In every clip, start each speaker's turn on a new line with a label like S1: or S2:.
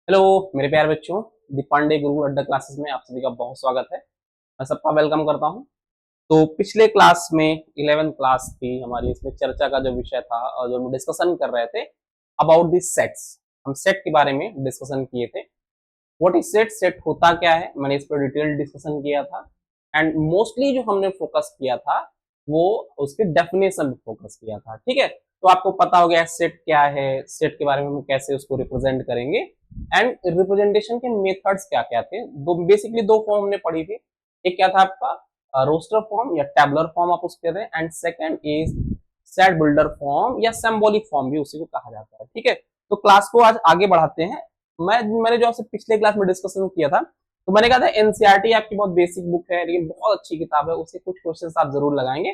S1: Hello मेरे प्यारे बच्चों, दी पांडे गुरु अड्डा क्लासेस में आप सभी का बहुत स्वागत है। मैं सबका वेलकम करता हूं। तो पिछले क्लास में 11th क्लास थी हमारी, इसमें चर्चा का जो विषय था और जो हम डिस्कशन कर रहे थे अबाउट दी सेट्स। हम सेट के बारे में डिस्कशन किए थे। व्हाट इज सेट, सेट होता क्या है, मैंने इस पर डिटेल डिस्कशन किया था। एंड मोस्टली जो हमने फोकस किया था वो उसके डेफिनेशन पे फोकस किया था। ठीक है, तो आपको पता हो गया सेट क्या है, सेट के बारे में हम कैसे उसको रिप्रेजेंट करेंगे एंड रिप्रेजेंटेशन के मेथड्स क्या क्या थे। बेसिकली दो फॉर्म हमने पढ़ी थी। एक क्या था आपका रोस्टर फॉर्म या टैबुलर फॉर्म आप उसके कहते हैं, and second is set builder form या सिंबॉलिक फॉर्म भी उसी को कहा जाता है। ठीक है, तो क्लास को आज आगे बढ़ाते हैं। मैंने जो आपसे पिछले क्लास में डिस्कशन किया था, तो मैंने कहा था एनसीईआरटी आपकी बहुत बेसिक बुक है लेकिन बहुत अच्छी किताब है, उससे कुछ क्वेश्चंस आप जरूर लगाएंगे।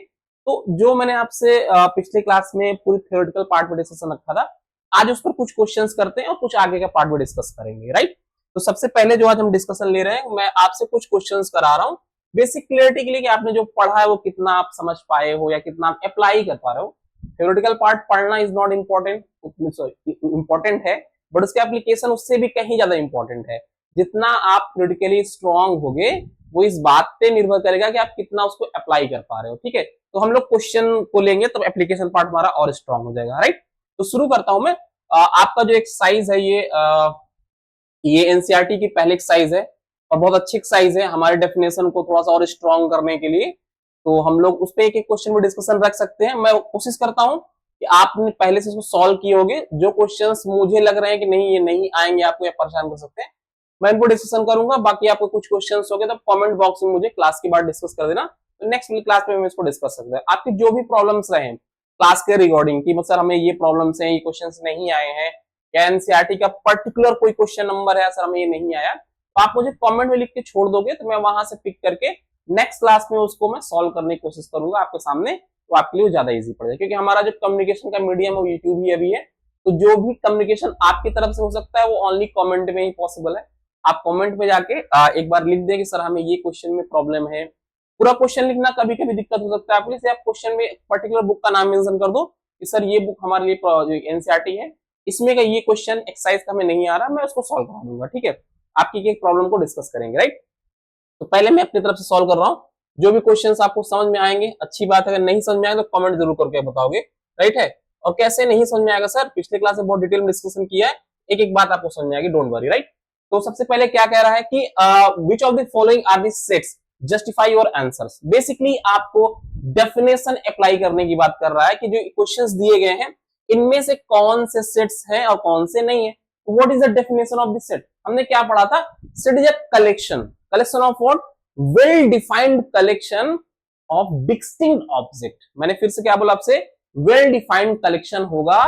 S1: तो जो मैंने आपसे पिछले क्लास में पूरी थ्योरेटिकल पार्ट में डिस्कशन रखा था, आज उस पर कुछ क्वेश्चंस करते हैं और कुछ आगे का पार्ट में डिस्कस करेंगे। राइट, तो सबसे पहले जो आज हम डिस्कशन ले रहे हैं, मैं आपसे कुछ क्वेश्चंस करा रहा हूँ बेसिक क्लियरिटी के लिए कि आपने जो पढ़ा है वो कितना आप समझ पाए हो या कितना आप अप्लाई कर पा रहे हो। थ्योरेटिकल पार्ट पढ़ना इज नॉट इम्पोर्टेंट, इम्पोर्टेंट है, बट उसके एप्लीकेशन उससे भी कहीं ज्यादा इंपॉर्टेंट है। जितना आप थ्योरेटिकली स्ट्रांग होगे वो इस बात पे निर्भर करेगा कि आप कितना उसको अप्लाई कर पा रहे हो। ठीक है, तो हम लोग क्वेश्चन को लेंगे तब एप्लीकेशन पार्ट हमारा और स्ट्रांग हो जाएगा। राइट, तो शुरू करता हूं मैं। आपका जो एक्सरसाइज है ये एनसीईआरटी की पहली एक्सरसाइज है और बहुत अच्छी एक्सरसाइज है हमारे डेफिनेशन को थोड़ा सा और स्ट्रांग करने के लिए। तो हम लोग उस पर एक एक क्वेश्चन में डिस्कशन रख सकते हैं। मैं कोशिश करता हूं कि आपने पहले से इसको सॉल्व किए होंगे। जो क्वेश्चंस मुझे लग रहे हैं कि नहीं ये नहीं आएंगे आपको या परेशान कर सकते हैं, मैं इनको डिस्कशन करूंगा। बाकी आपको कुछ क्वेश्चंस हो गए तो कमेंट बॉक्स में मुझे क्लास के बाद डिस्कस कर देना, तो नेक्स्ट क्लास में हम इसको डिस्कस सकते हैं। आपकी जो भी प्रॉब्लम्स रहे क्लास के रिगार्डिंग की, सर हमें ये प्रॉब्लम्स हैं, ये क्वेश्चंस नहीं आए हैं, या एनसीईआरटी का पर्टिकुलर कोई क्वेश्चन नंबर है सर हमें ये नहीं आया, तो आप मुझे कमेंट में लिख के छोड़ दोगे तो मैं वहां से पिक करके नेक्स्ट क्लास में उसको मैं सॉल्व करने की कोशिश करूंगा आपके सामने। तो आपके लिए ज्यादा इजी पड़ेगा क्योंकि हमारा जो कम्युनिकेशन का मीडियम है वो यूट्यूब ही अभी है। तो जो भी कम्युनिकेशन आपकी तरफ से हो सकता है वो ओनली कमेंट में ही पॉसिबल है। आप कमेंट में जाके एक बार लिख दें कि सर हमें ये क्वेश्चन में प्रॉब्लम है। पूरा क्वेश्चन लिखना कभी कभी दिक्कत हो सकता है आपके लिए, आप क्वेश्चन में पर्टिकुलर बुक का नाम मेंशन कर दो कि सर ये बुक हमारे लिए एनसीईआरटी है, इसमें का ये क्वेश्चन एक्सरसाइज का हमें नहीं आ रहा, मैं उसको सॉल्व करा दूंगा। ठीक है, आपकी एक प्रॉब्लम को डिस्कस करेंगे। राइट, तो पहले मैं अपनी तरफ से सॉल्व कर रहा हूँ। जो भी क्वेश्चंस आपको समझ में आएंगे अच्छी बात है, अगर नहीं समझ में आएगा तो कमेंट जरूर करके बताओगे। राइट है, और कैसे नहीं समझ में आएगा सर, पिछले क्लास में बहुत डिटेल में डिस्कशन किया है, एक एक बात आपको समझ में आएगी, डोंट वरी। राइट, तो सबसे पहले क्या कह रहा है कि which of the following are the sets, justify your answers. Basically आपको डेफिनेशन अप्लाई करने की बात कर रहा है कि जो क्वेश्चंस दिए गए हैं इनमें से कौन से सेट्स हैं और कौन से नहीं है। What is the definition of this set, हमने क्या पढ़ा था, set is a collection of what, well defined collection of distinct object. मैंने फिर से क्या बोला आपसे, वेल डिफाइंड कलेक्शन होगा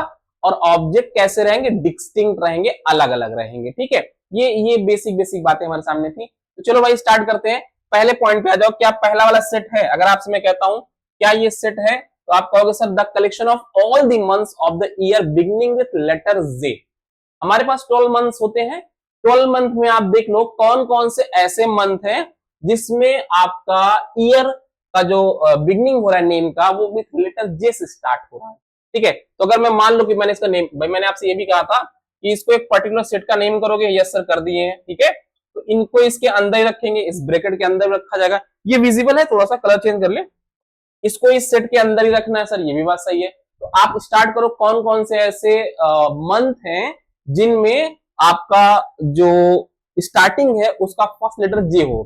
S1: और ऑब्जेक्ट कैसे रहेंगे, डिस्टिंक्ट रहेंगे, अलग अलग रहेंगे। ठीक है, ये बेसिक बेसिक बातें हमारे सामने थी। तो चलो भाई स्टार्ट करते हैं, पहले पॉइंट पे आ जाओ। क्या पहला वाला सेट है? अगर आपसे मैं कहता हूं क्या ये सेट है, तो आप कहोगे sir the collection of all the months of the year beginning with letter J. हमारे पास 12 मंथ्स होते हैं। 12 मंथ में आप देख लो कौन कौन से ऐसे मंथ हैं जिसमें आपका ईयर का जो बिगनिंग हो रहा है नेम का वो विथ लेटर जे से स्टार्ट हो रहा है। ठीक है, तो अगर मैं मान लो कि मैंने इसका नेम, भाई मैंने आपसे ये भी कहा था कि इसको एक पर्टिकुलर सेट का नेम करोगे, यस सर कर दिए हैं। ठीक है, तो इनको इसके अंदर ही रखेंगे, इस ब्रैकेट के अंदर रखा जाएगा। ये विजिबल है, थोड़ा सा कलर चेंज कर ले, इसको इस सेट के अंदर ही रखना है सर, ये भी बात सही है। तो आप स्टार्ट करो, कौन कौन से ऐसे मंथ हैं जिनमें आपका जो स्टार्टिंग है उसका फर्स्ट लेटर जे हो।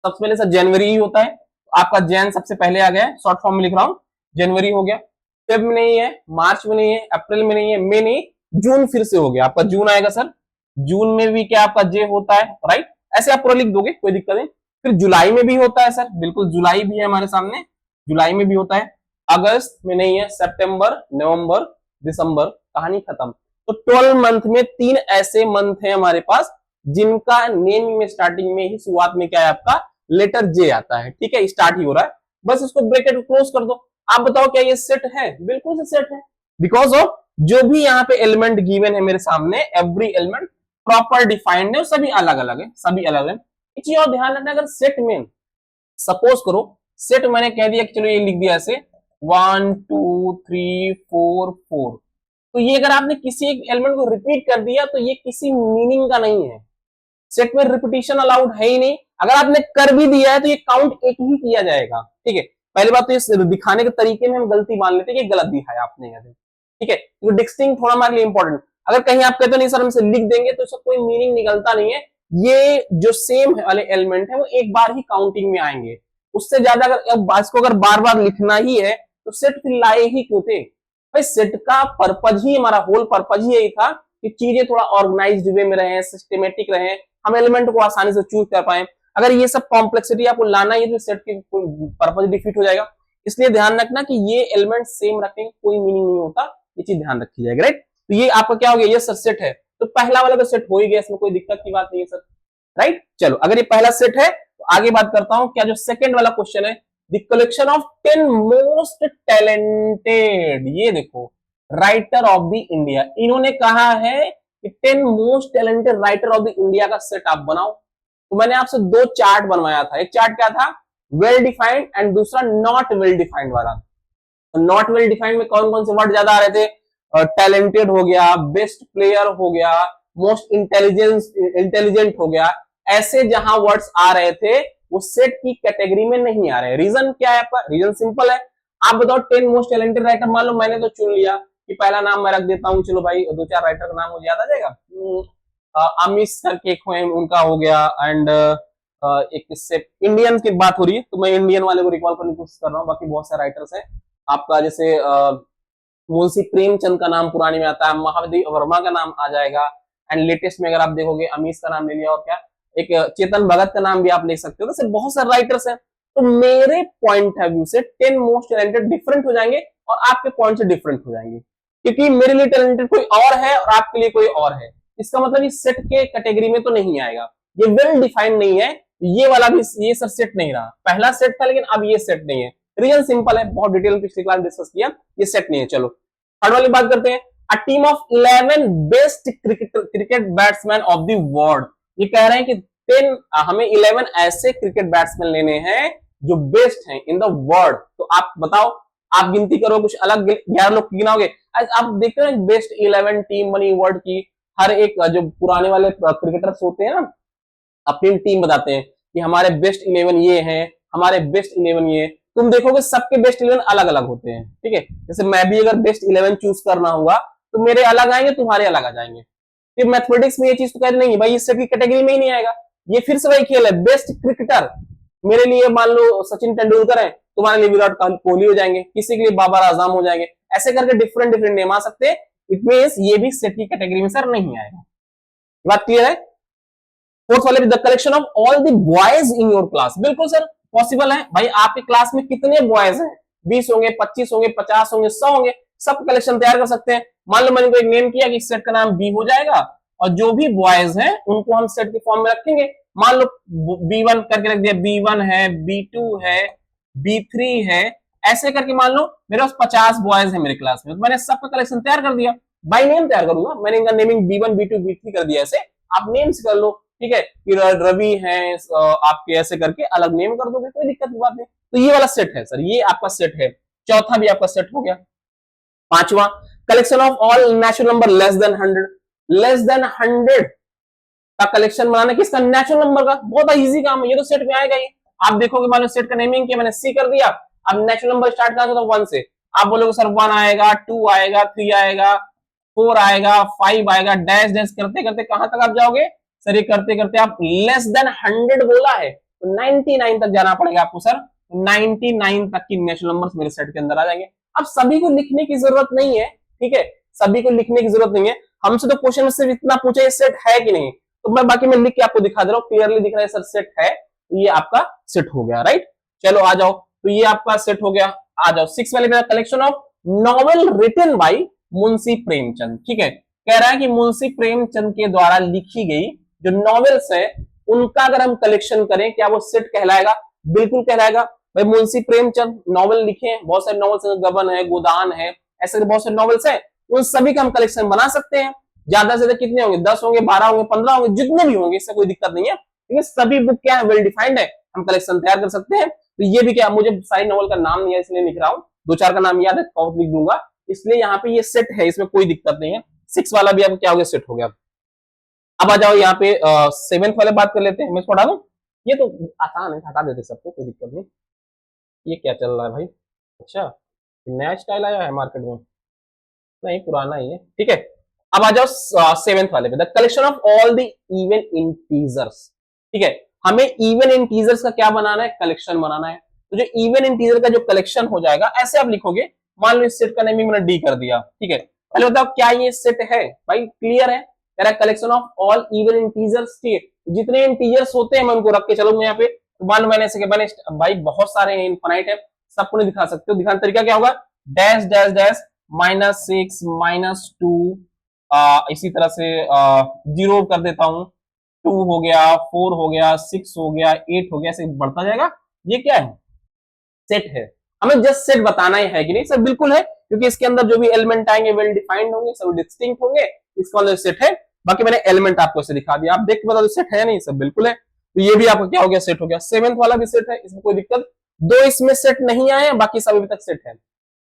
S1: सबसे पहले सर जनवरी ही होता है, आपका जैन सबसे पहले आ गया है, शॉर्ट फॉर्म में लिख रहा हूं, जनवरी हो गया। फेब में नहीं है, मार्च में नहीं है, अप्रैल में नहीं है, मई नहीं, जून फिर से हो गया, आपका जून आएगा सर। जून में भी क्या आपका जे होता है, राइट, ऐसे आप पूरा लिख दोगे, कोई दिक्कत नहीं। फिर जुलाई में भी होता है सर, बिल्कुल जुलाई भी है हमारे सामने, जुलाई में भी होता है। अगस्त में नहीं है, सितंबर, नवंबर, दिसंबर, कहानी खत्म। तो 12 मंथ में 3 ऐसे मंथ हैं हमारे पास जिनका नेम में स्टार्टिंग में ही शुरुआत में क्या है आपका लेटर जे आता है। ठीक है, स्टार्ट ही हो रहा है, बस इसको ब्रैकेट क्लोज कर दो। आप बताओ क्या ये सेट है? बिल्कुल से सेट है, बिकॉज ऑफ जो भी यहाँ पे एलिमेंट गिवन है मेरे सामने, एवरी एलिमेंट प्रॉपर डिफाइंड है, सभी अलग अलग है, सभी अलग अलग। एक चीज और ध्यान रखना, अगर सेट में सपोज करो सेट मैंने कह दिया कि चलो ये लिख दिया ऐसे 1 2 3 4 4, तो ये अगर आपने किसी एक एलिमेंट को रिपीट कर दिया तो ये किसी मीनिंग का नहीं है, सेट में रिपीटिशन अलाउड है ही नहीं। अगर आपने कर भी दिया है तो ये काउंट एक ही किया जाएगा, ठीक है। पहली बात तो ये दिखाने के तरीके में हम गलती मान लेते हैं कि गलत दिखाया आपने, ठीक है। तो डिस्टिंग थोड़ा हमारे लिए इंपॉर्टेंट। अगर कहीं आप कहते हो नहीं सर हम इसे लिख देंगे तो इसका कोई मीनिंग निकलता नहीं है, ये जो सेम वाले एलिमेंट है वो एक बार ही काउंटिंग में आएंगे, उससे ज्यादा अगर इसको अगर बार बार लिखना ही है तो सेट फिर लाए ही क्यों थे भाई। सेट का पर्पज ही, हमारा होल पर्पज ही यही था कि चीजें थोड़ा ऑर्गेनाइज्ड वे में रहे, सिस्टमेटिक रहे, हम एलिमेंट को आसानी से चूज कर पाए। अगर ये सब कॉम्प्लेक्सिटी आपको लाना है तो सेट की पर्पज डिफीट हो जाएगा। इसलिए ध्यान रखना कि ये एलिमेंट सेम रखेंगे कोई मीनिंग नहीं होता, ये चीज ध्यान रखी जाएगी, राइट। तो ये आपका क्या हो गया, ये सेट है, तो पहला वाला तो सेट हो ही गया, इसमें कोई दिक्कत की बात नहीं है सर, राइट। चलो अगर ये पहला सेट है तो आगे बात करता हूं, क्या जो सेकंड वाला क्वेश्चन है, the collection of 10 most talented, ये देखो राइटर ऑफ द इंडिया, इन्होंने कहा है कि 10 most talented writer of the India का सेट आप बनाओ। तो मैंने आपसे दो चार्ट बनवाया था, एक चार्ट क्या था, वेल डिफाइंड एंड दूसरा नॉट वेल डिफाइंड वाला। नॉट वेल डिफाइंड में कौन कौन से वर्ड ज्यादा आ रहे थे, टैलेंटेड हो गया, बेस्ट प्लेयर हो गया, मोस्ट इंटेलिजेंट हो गया, ऐसे जहां वर्ड्स आ रहे थे वो सेट की कैटेगरी में नहीं आ रहे। रीजन क्या है आपका, रीजन सिंपल है, आप बताओ 10 मोस्ट टैलेंटेड राइटर, मान लो मैंने तो चुन लिया कि पहला नाम मैं रख देता हूँ, चलो भाई दो चार राइटर का नाम मुझे याद आ जाएगा, अमिश करके एक उनका हो गया, एंड एक इससे इंडियन की बात हो रही है तो मैं इंडियन वाले को रिकॉल करने की कोशिश कर रहा हूँ, बाकी बहुत सारे राइटर्स हैं आपका, जैसे मुंशी प्रेमचंद का नाम पुरानी में आता है, महादेव वर्मा का नाम आ जाएगा, एंड लेटेस्ट में अगर आप देखोगे अमीश का नाम ले लिया, और क्या एक चेतन भगत का नाम भी आप ले सकते हो, तो बहुत सारे राइटर्स हैं। तो मेरे पॉइंट ऑफ व्यू से 10 मोस्ट टैलेंटेड डिफरेंट हो जाएंगे और आपके पॉइंट से डिफरेंट हो जाएंगे, क्योंकि मेरे लिए टैलेंटेड कोई और है और आपके लिए कोई और है। इसका मतलब इस सेट के कैटेगरी में तो नहीं आएगा, ये वेल डिफाइंड नहीं है, ये वाला भी ये सब सेट नहीं रहा, पहला सेट था लेकिन अब ये सेट नहीं है। रीजन सिंपल है, बहुत डिटेल पिछली क्लास डिस्कस किया, ये सेट नहीं है। चलो थर्ड वाली बात करते हैं, a team of 11 best cricket batsman of the world, ये कह रहे हैं कि 10 हमें 11 ऐसे क्रिकेट बैट्समैन लेने हैं जो बेस्ट हैं इन द वर्ल्ड। तो आप बताओ, आप गिनती करो, कुछ अलग 11 लोग गिनाओगे, आप देखते हो बेस्ट 11 टीम बनी वर्ल्ड की, हर एक जो पुराने वाले क्रिकेटर्स होते हैं ना अपनी टीम बताते हैं कि हमारे बेस्ट 11 ये हैं, हमारे बेस्ट 11 ये, तुम देखोगे सबके बेस्ट 11 अलग अलग होते हैं, ठीक है। जैसे मैं भी अगर बेस्ट 11 चूज करना होगा तो मेरे अलग आएंगे, तुम्हारे अलग आ जाएंगे। फिर मैथमेटिक्स में ये चीज तो कह नहीं भाई इस की कैटेगरी में ही नहीं आएगा, ये फिर से वही खेल है। बेस्ट क्रिकेटर मेरे लिए मान लो सचिन तेंदुलकर है, तुम्हारे लिए विराट कोहली हो जाएंगे, किसी के लिए बाबर आजम हो जाएंगे, ऐसे करके डिफरेंट डिफरेंट नेम आ सकते हैं। इट मींस ये भी सेट की कैटेगरी में सर नहीं आएगा, बात क्लियर है। फोर्थ वाले the collection of all the boys in your class, बिल्कुल सर पॉसिबल है भाई, आपके क्लास में कितने बॉयज हैं, 20 होंगे, 25 होंगे, 50 होंगे, 100 होंगे, सब कलेक्शन तैयार कर सकते हैं। मान लो मैंने कोई नेम किया कि सेट का नाम बी हो जाएगा और जो भी बॉयज हैं उनको हम सेट के फॉर्म में रखेंगे। मान लो B1 करके रख दिया, B1 है, B2 है, B3 है, ऐसे करके मान लो मेरे पास 50 बॉयज है मेरे क्लास में, तो मैंने सबका कलेक्शन तैयार कर दिया, बाय नेम तैयार करूंगा, मैंने इनका नेमिंग B1 B2 B3 कर दिया, ऐसे आप नेम्स कर लो, ठीक है। रवि है आपके, ऐसे करके अलग नेम कर दोगे, कोई दिक्कत की बात नहीं। तो ये वाला सेट है सर, ये आपका सेट है। चौथा भी आपका सेट हो गया। पांचवा, collection of all natural number less then 100, less than 100 का कलेक्शन बनाना किसका, नेचुरल नंबर का, बहुत इजी काम है, ये तो सेट में आएगा ही। आप देखोगे मान लो सेट का नेमिंग किया मैंने सी कर दिया, अब नेचुरल नंबर स्टार्ट करा तो 1 से, आप बोलोगे सर 1 आएगा, 2 आएगा, 3 आएगा, 4 आएगा, 5 आएगा, डैश डैश करते करते कहां तक आप जाओगे सर, ये करते करते आप लेस देन 100 बोला है तो 99 तक जाना पड़ेगा आपको सर, 99 तक की नेचुरल नंबर्स मेरे सेट के अंदर आ जाएंगे। अब सभी को लिखने की जरूरत नहीं है, ठीक है, सभी को लिखने की जरूरत नहीं है, हमसे तो क्वेश्चन में सिर्फ इतना पूछे ये सेट है कि नहीं, तो मैं बाकी मैं लिख के आपको दिखा दे रहा हूँ, क्लियरली दिख रहा है सर सेट है, तो ये आपका सेट हो गया, राइट। चलो आ जाओ, तो ये आपका सेट हो गया। आ जाओ 6 वाले में, collection of novel written by Munshi Premchand, ठीक है, कह रहा है कि मुंशी प्रेमचंद के द्वारा लिखी गई जो नॉवेल्स है उनका अगर हम कलेक्शन करें क्या वो सेट कहलाएगा, बिल्कुल कहलाएगा भाई। मुंशी प्रेमचंद नॉवेल लिखे हैं, बहुत सारे नॉवेल्स हैं, गबन है, गोदान है, ऐसे बहुत सारे नॉवेल्स हैं, उन सभी का हम कलेक्शन बना सकते हैं। ज्यादा से ज्यादा कितने होंगे, 10 होंगे, 12 होंगे, 15 होंगे, जितने भी होंगे, इससे कोई दिक्कत नहीं है, लेकिन सभी बुक क्या है, वेल डिफाइंड है, हम कलेक्शन तैयार कर सकते हैं। तो ये भी क्या, मुझे सारी नॉवल का नाम नहीं है इसलिए लिख रहा हूँ, दो चार का नाम याद है तो लिख दूंगा, इसलिए यहाँ पे ये सेट है, इसमें कोई दिक्कत नहीं है। 6 वाला भी आपको क्या हो गया, सेट हो गया। अब आ जाओ यहाँ पे 7th वाले बात कर लेते हैं। मैं इसको हटा दूं, ये तो आसान है, हटा देते सबको, कोई दिक्कत नहीं। ये क्या चल रहा है भाई? अच्छा, नया स्टाइल आया है मार्केट में? नहीं, पुराना ही है, ठीक है। अब आ जाओ 7th वाले पे, the collection of all the even integers. ठीक है, हमें इवन इंटीजर्स का क्या बनाना है, कलेक्शन बनाना है। तो जो इवन इंटीजर का जो कलेक्शन हो जाएगा, ऐसे आप लिखोगे। मान लो इस सेट का नेम मैंने डी कर दिया, ठीक है। पहले बताओ क्या ये सेट है भाई? क्लियर है, कह रहा है collection of all even integers. ठीक है, जितने इंटीजर्स होते हैं मैं उनको रख के चलूंगा यहाँ पे। तो वन मैंने ऐसे मैंने भाई बहुत सारे हैं, इनफाइनाइट है, सबको नहीं दिखा सकते हो। दिखाने का तरीका क्या होगा, डैश डैश डैश -6 -2, इसी तरह से 0 कर देता हूं, 2 हो गया, 4 हो गया, 6 हो गया, 8 हो गया, ऐसे बढ़ता जाएगा। ये क्या है, सेट है। हमें जस्ट सेट बताना है कि नहीं सर? बिल्कुल है, क्योंकि इसके अंदर जो भी एलिमेंट आएंगे वेल डिफाइंड होंगे, सब डिस्टिंक्ट होंगे, इसका मतलब सेट है। बाकी मैंने एलिमेंट आपको ऐसे दिखा दिया, आप देख के बता दो सेट है नहीं, सब बिल्कुल है। तो ये भी आपका क्या हो गया, सेट हो गया। 7th वाला भी सेट है, इसमें कोई दिक्कत, 2 इसमें सेट नहीं आए, बाकी सब अभी तक सेट है।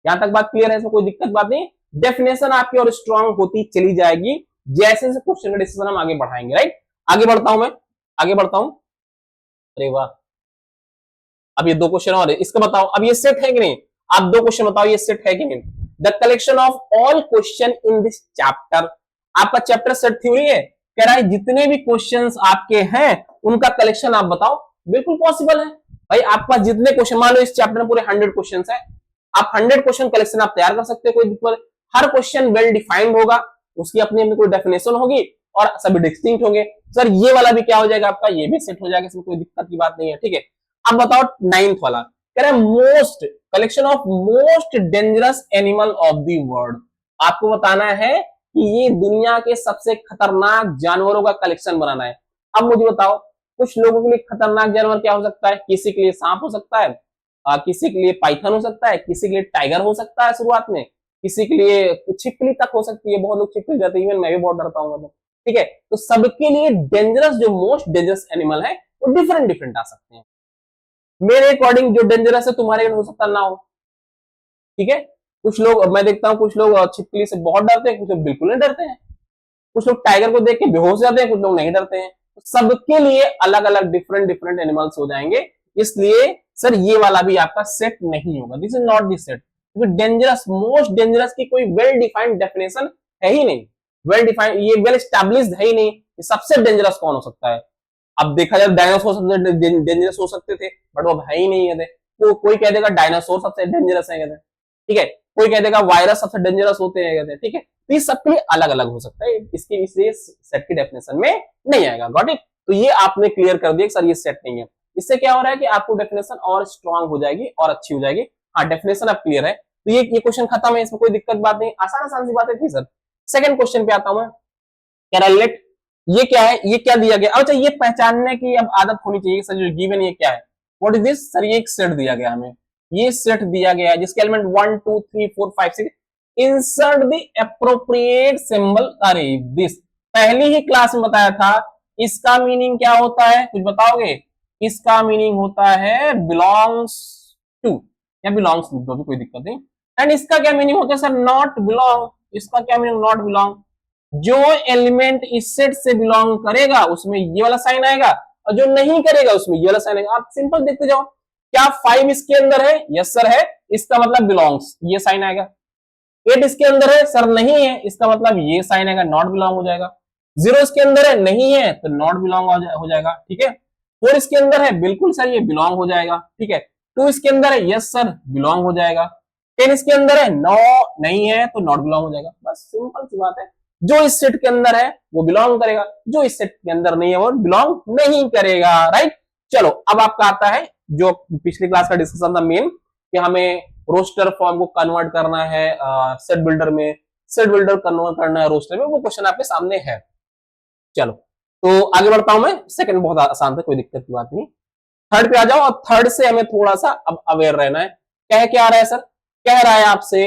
S1: यहां तक बात क्लियर है, इसमें कोई दिक्कत बात नहीं। डेफिनेशन आपकी और स्ट्रांग होती चली जाएगी जैसे जैसे क्वेश्चन का डिस्कशन हम आगे बढ़ाएंगे, राइट। आगे बढ़ता हूं मैं, आगे बढ़ता हूं। अरे वाह, अब ये 2 क्वेश्चन और है, इसका बताओ अब ये सेट है कि नहीं? आप 2 क्वेश्चन बताओ ये सेट है कि नहीं। The collection of all question in this chapter, आपका चैप्टर सेट थ्योरी है, कह रहा है जितने भी क्वेश्चंस आपके हैं उनका कलेक्शन आप बताओ। बिल्कुल पॉसिबल है भाई, आपके पास जितने क्वेश्चन, मान लो इस चैप्टर में पूरे 100 क्वेश्चन है, आप 100 क्वेश्चन कलेक्शन आप तैयार कर सकते हैं, कोई दिक्कत। हर क्वेश्चन वेल डिफाइंड होगा, उसकी अपनी अपनी कोई डेफिनेशन होगी और सभी डिस्टिंक्ट होंगे। सर ये वाला भी क्या हो जाएगा आपका, ये भी सेट हो जाएगा, इसमें कोई दिक्कत की बात नहीं है, ठीक है। अब बताओ 9th वाला, कह रहा है most collection of most dangerous animal of the world. आपको बताना है कि ये दुनिया के सबसे खतरनाक जानवरों का कलेक्शन बनाना है। अब मुझे बताओ, कुछ लोगों के लिए खतरनाक जानवर क्या हो सकता है? किसी के लिए सांप हो सकता है, किसी के लिए पाइथन हो सकता है, किसी के लिए टाइगर हो सकता है शुरुआत में, किसी के लिए छिपकली तक हो सकती है, बहुत लोग छिपकली जाते हैं, इवन मैं भी बहुत डरता हूँ, मतलब ठीक है। तो सबके लिए डेंजरस, जो मोस्ट डेंजरस एनिमल है वो डिफरेंट डिफरेंट आ सकते हैं। मेरे अकॉर्डिंग जो डेंजरस है तुम्हारे हो सकता ना हो, ठीक है। कुछ लोग, मैं देखता हूँ कुछ लोग छिपकली से बहुत डरते हैं, कुछ लोग बिल्कुल नहीं डरते हैं, कुछ लोग टाइगर को देख के बेहोश हो जाते हैं, कुछ लोग नहीं डरते हैं। तो सबके लिए अलग अलग डिफरेंट डिफरेंट एनिमल्स हो जाएंगे, इसलिए सर ये वाला भी आपका सेट नहीं होगा, this is not this set. क्योंकि डेंजरस, मोस्ट डेंजरस की कोई वेल डिफाइंड डेफिनेशन है ही नहीं, वेल डिफाइंड, ये वेल स्टैब्लिश्ड है ही नहीं कि सबसे डेंजरस कौन हो सकता है। अब देखा जाए डायनासोर सबसे डेंजरस हो सकते थे, बट वो है ही नहीं है। तो कोई कह देगा डायनासोर सबसे डेंजरस है, कहते हैं, ठीक है। कोई कह देगा वायरस सबसे डेंजरस होते हैं, कहते हैं, ठीक है। तो ये सबके लिए अलग अलग हो सकता है, इसके इसलिए सेट की डेफिनेशन में नहीं आएगा, गॉट इट। तो ये आपने क्लियर कर दिया कि सर ये सेट नहीं है। इससे क्या हो रहा है कि आपको डेफिनेशन और स्ट्रांग हो जाएगी और अच्छी हो जाएगी। हाँ, डेफिनेशन अब क्लियर है, तो ये क्वेश्चन खत्म है, इसमें कोई दिक्कत बात नहीं, आसान आसान सी बात है सर। सेकंड क्वेश्चन पे आता हूं मैं, कह रहा है लेट, ये क्या है, ये क्या दिया गया? अच्छा, ये पहचानने की अब आदत होनी चाहिए सर, जो गिवन ये क्या है, व्हाट इज दिस सर? ये एक सेट दिया गया हमें, ये सेट दिया गया है जिसके element 1 2 3 4 5 6, insert the appropriate symbol. अरे दिस पहली ही क्लास में बताया था, इसका मीनिंग क्या होता है, कुछ बताओगे? इसका मीनिंग होता है बिलोंग्स टू, या बिलोंग्स लिख दो, कोई दिक्कत नहीं। एंड इसका क्या मीनिंग होता है सर? Not belong. इसका क्या मीनिंग? Not belong. जो एलिमेंट इस सेट से बिलोंग करेगा उसमें ये वाला साइन आएगा, और जो नहीं करेगा उसमें ये वाला साइन आएगा। आप सिंपल देखते जाओ, क्या 5 इसके अंदर है? यस सर है, इसका मतलब बिलोंग्स, ये साइन आएगा। 8 इसके अंदर है सर, नहीं है, इसका मतलब ये साइन आएगा, नॉट बिलोंग हो जाएगा। 0 इसके अंदर है, नहीं है, तो नॉट बिलोंग हो जाएगा, ठीक है। 4 इसके अंदर है, बिल्कुल सर ये बिलोंग हो जाएगा, ठीक है। 2 इसके अंदर है, यस सर बिलोंग हो जाएगा। 10 इसके अंदर है, नो नहीं है, तो नॉट बिलोंग हो जाएगा। बस सिंपल सी बात है, जो इस सेट के अंदर है वो बिलोंग करेगा, जो इस सेट के अंदर नहीं है वो बिलोंग नहीं करेगा, राइट। चलो अब आपका आता है जो पिछली क्लास का डिस्कशन था मेन, कि हमें रोस्टर फॉर्म को कन्वर्ट करना है सेट बिल्डर में, सेट बिल्डर कन्वर्ट करना है रोस्टर में, वो क्वेश्चन आपके सामने है। चलो तो आगे बढ़ता हूं मैं, सेकंड बहुत आसान था, कोई दिक्कत की बात नहीं। थर्ड पे आ जाओ, और थर्ड से हमें थोड़ा सा अब अवेयर रहना है। कह क्या रहा है सर? कह रहा है आपसे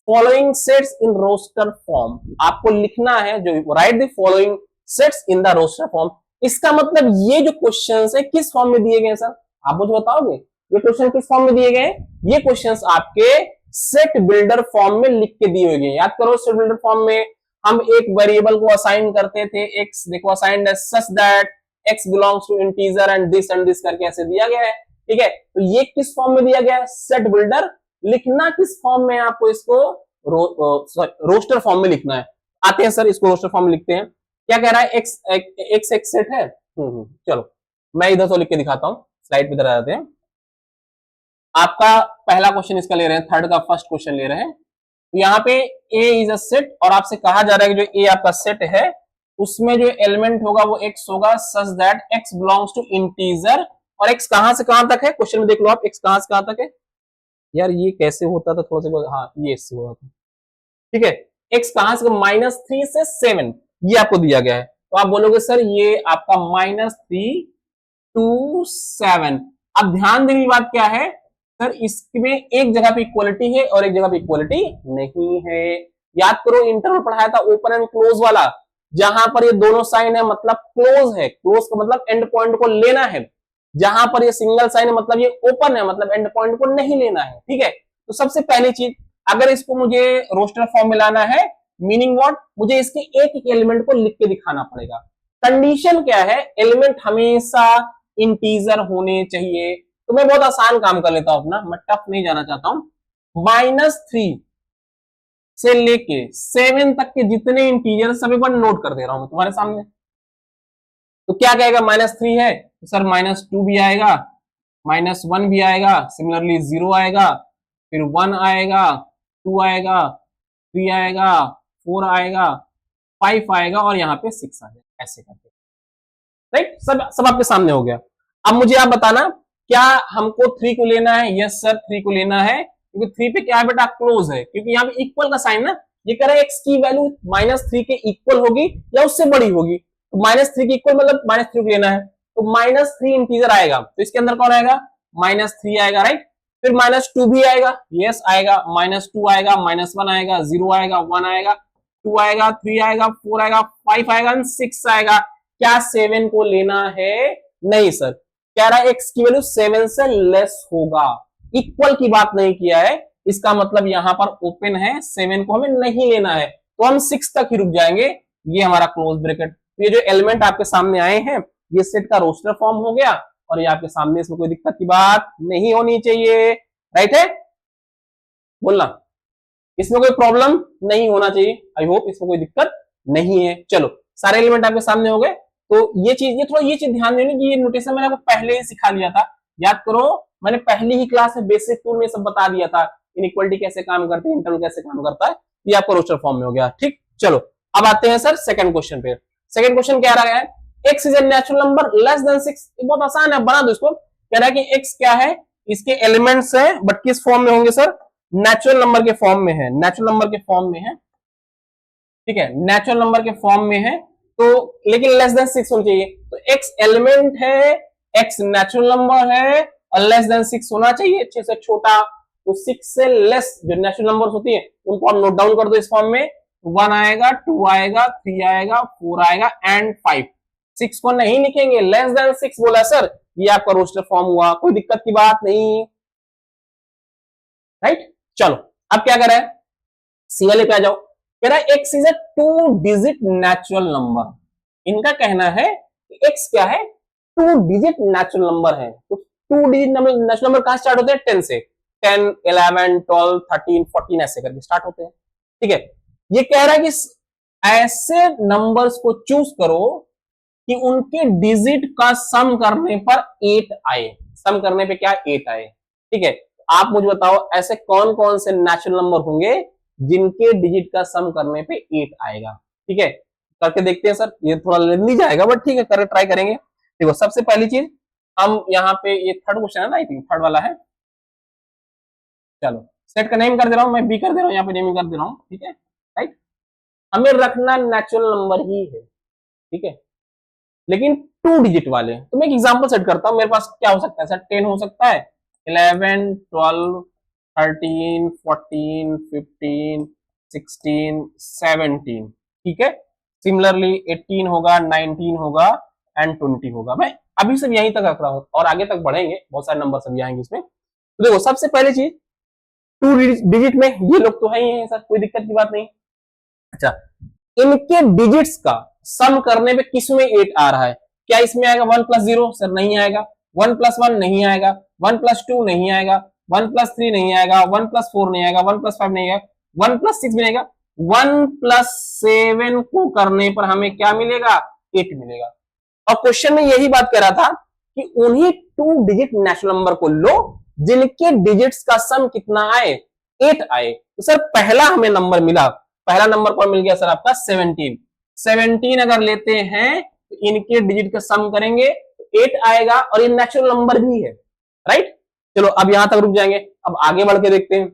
S1: following sets in roster form, आपको लिखना है जो right the following sets in the roster form. इसका मतलब ये जो क्वेश्चंस है किस फॉर्म में दिए गए सर? आप मुझे बताओगे ये क्वेश्चन किस फॉर्म में दिए गए? ये क्वेश्चंस आपके सेट बिल्डर फॉर्म में लिख के दी हुई है। याद करो सेट बिल्डर फॉर्म में हम एक वेरिएबल को असाइन करते थे, एक्स देखो assigned as such that x belongs to integer and this करके ऐसे दिया गया है। ठीक है, तो ये किस फॉर्म में दिया गया है, सेट बिल्डर। लिखना किस फॉर्म में, आपको इसको रोस्टर फॉर्म में लिखना है। आते हैं सर इसको रोस्टर फॉर्म में लिखते हैं। क्या कह रहा है, एक्स एक्स एक सेट है। चलो मैं इधर से लिख के दिखाता हूं, स्लाइड पे इधर आ जाते हैं। आपका पहला क्वेश्चन इसका ले रहे हैं, थर्ड का फर्स्ट क्वेश्चन ले रहे हैं। तो यहाँ पे ए इज अ सेट और आपसे कहा जा रहा है कि जो ए आपका सेट है उसमें जो एलिमेंट होगा वो एक्स होगा such that x belongs to integer. और एक्स कहां से कहां तक है, क्वेश्चन में देख लो आप, एक्स कहां से कहां तक है। यार ये कैसे होता था, थोड़ा सा, हाँ ये इससे हो रहा था। ठीक है, एक्स कहां से, -3 से 7 ये आपको दिया गया है। तो आप बोलोगे सर ये आपका -3 to 7। अब ध्यान देने की बात क्या है सर, इसमें एक जगह पे इक्वलिटी है और एक जगह पे इक्वलिटी नहीं है। याद करो इंटरवल पढ़ाया था ओपन एंड क्लोज वाला, जहां पर ये दोनों साइन है मतलब क्लोज है, क्लोज का मतलब एंड पॉइंट को लेना है। जहां पर ये सिंगल साइन है मतलब ये ओपन है, मतलब एंड पॉइंट को नहीं लेना है। ठीक है, तो सबसे पहली चीज, अगर इसको मुझे रोस्टर फॉर्म में लाना है, मीनिंग व्हाट, मुझे इसके एक एक एलिमेंट को लिख के दिखाना पड़ेगा। कंडीशन क्या है, एलिमेंट हमेशा इंटीजर होने चाहिए। तो मैं बहुत आसान काम कर लेता हूं अपना, मैं टफ नहीं जाना चाहता हूं। -3 से लेके 7 तक के जितने इंटीजर सभी पर नोट कर दे रहा हूं तुम्हारे सामने। तो क्या कहेगा, -3 है तो सर -2 भी आएगा, -1 भी आएगा, सिमिलरली 0 आएगा, फिर 1 आएगा, 2 आएगा, 3 आएगा, 4 आएगा, 5 आएगा और यहाँ पे 6 आ जाएगा, ऐसे करके। राइट, सब आपके सामने हो गया। अब मुझे आप बताना क्या हमको 3 को लेना है। यस सर 3 को लेना है, क्योंकि 3 पे क्या है बेटा, क्लोज है, क्योंकि यहाँ पे इक्वल का साइन ना, ये कह रहा है एक्स की वैल्यू -3 के इक्वल होगी या उससे बड़ी होगी। तो -3 के इक्वल मतलब -3 को लेना है, तो -3 इंटीजर आएगा, तो इसके अंदर कौन आएगा, -3 आएगा। राइट, फिर -2 भी आएगा, यस आएगा, -2 आएगा, -1 आएगा, 0 आएगा, 1 आएगा, 2 आएगा, 3 आएगा, 4 आएगा, 5 आएगा, 6 आएगा। क्या 7 को लेना है, नहीं सर, कह रहा है एक्स की वैल्यू 7 से लेस होगा, इक्वल की बात नहीं किया है। इसका मतलब यहां पर ओपन है, 7 को हमें नहीं लेना है, तो हम 6 तक ही रुक जाएंगे। ये हमारा क्लोज ब्रैकेट। ये जो एलिमेंट आपके सामने आए हैं ये सेट का रोस्टर फॉर्म हो गया और ये आपके सामने, इसमें कोई दिक्कत की बात नहीं होनी चाहिए। राइट है, बोलना, इसमें कोई प्रॉब्लम नहीं होना चाहिए। आई होप इसमें कोई दिक्कत नहीं है। चलो सारे एलिमेंट आपके सामने हो गए। तो ये चीज ध्यान देनी कि ये नोटेशन मैंने आपको पहले ही सिखा लिया था। याद करो मैंने पहली ही क्लास में बेसिक टूल में सब बता दिया था, इनइक्वालिटी कैसे काम करती है, इंटरवल कैसे काम करता है। ये आपको रोस्टर फॉर्म में हो गया। ठीक, चलो अब आते हैं सर सेकंड क्वेश्चन पे। सेकंड क्वेश्चन क्या रहा है, x is a natural number less then 6। बहुत आसान है, बना दो इसको। कह रहा है कि एक्स क्या है, इसके एलिमेंट्स है, बट किस फॉर्म में होंगे सर, नेचुरल नंबर के फॉर्म में है, नेचुरल नंबर के फॉर्म में है। ठीक है, नेचुरल नंबर के फॉर्म में है, तो लेकिन लेस देन 6 होना चाहिए। तो x एलिमेंट है, x नेचुरल नंबर है और लेस देन 6 होना चाहिए, 6 से छोटा। तो 6 से लेस जो नेचुरल नंबर्स होती है उनको आप नोट डाउन कर दो इस फॉर्म में। 1 आएगा, 2 आएगा, 3 आएगा, 4 आएगा एंड 5। 6 को नहीं लिखेंगे, लेस देन 6 बोला सर, ये आपका रोस्टर फॉर्म हुआ, कोई दिक्कत की बात नहीं। राइट, चलो अब क्या करें, सी वाले पे आ जाओ। कह रहा है x is a 2 digit natural number. इनका कहना है कि एक्स क्या है, 2 डिजिट नेचुरल नंबर है। तो 2 डिजिट नेचुरल नंबर कहां स्टार्ट होते हैं, 10 से। 10, 11, 12, 13, 14 ऐसे करके स्टार्ट होते हैं। ठीक है, ये कह रहा है कि ऐसे नंबर्स को चूज करो कि उनके डिजिट का सम करने पर 8 आए। सम करने पे क्या 8 आए। ठीक है, आप मुझे बताओ ऐसे कौन कौन से नेचुरल नंबर होंगे जिनके डिजिट का सम करने पे 8 आएगा। ठीक है, करके देखते हैं सर, ये थोड़ा लेंदी जाएगा बट ठीक है, कर ट्राई करेंगे। देखो सबसे पहली चीज हम यहाँ पे, ये थर्ड क्वेश्चन है ना, आई थिंक थर्ड वाला है। चलो सेट का नेम कर दे रहा हूं, मैं बी कर दे रहा हूं, यहाँ पे नेमिंग कर दे रहा हूं। ठीक है, राइट, हमें रखना नेचुरल नंबर ही है। ठीक है, लेकिन 2 डिजिट वाले। तो मैं एक एग्जांपल सेट करता हूं, मेरे पास क्या हो सकता है सर, 10 हो सकता है, 11, 12, 13, 14, 15, 16, 17। ठीक है, सिमिलरली 18 होगा, 19 होगा एंड 20 होगा। मैं अभी सब यहीं तक रख रहा हूं और आगे तक बढ़ेंगे, बहुत सारे नंबर सब आएंगे इसमें। तो देखो सबसे पहली चीज, टू डिजिट में ये लोग तो है ही है सर, कोई दिक्कत की बात नहीं। अच्छा, इनके डिजिट्स का सम करने पे किसमें 8 आ रहा है? क्या इसमें आएगा 1 प्लस 0? सर नहीं आएगा। 1 प्लस 1 नहीं आएगा। 1 प्लस 2 नहीं आएगा। 1 प्लस 3 नहीं आएगा। 1 प्लस 4 नहीं आएगा। 1 प्लस 5 नहीं आएगा। 1 प्लस 6 भी नहीं आएगा। 1 प्लस 7 को करने पर हमें क्या मिलेगा? 8 मिलेगा। और क्वेश्चन में यही बात कर रहा था कि उन्हीं 2 डिजिट नेचुरल नंबर को लो जिनके डिजिट्स का सम कितना आए? 8 आए। तो सर पहला हमें नंबर मिला, पहला नंबर कौन मिल गया सर? आपका 17। 17 अगर लेते हैं तो इनके डिजिट का सम करेंगे तो 8 आएगा, और ये नेचुरल नंबर भी है, राइट। चलो अब यहां तक रुक जाएंगे, अब आगे बढ़ के देखते हैं।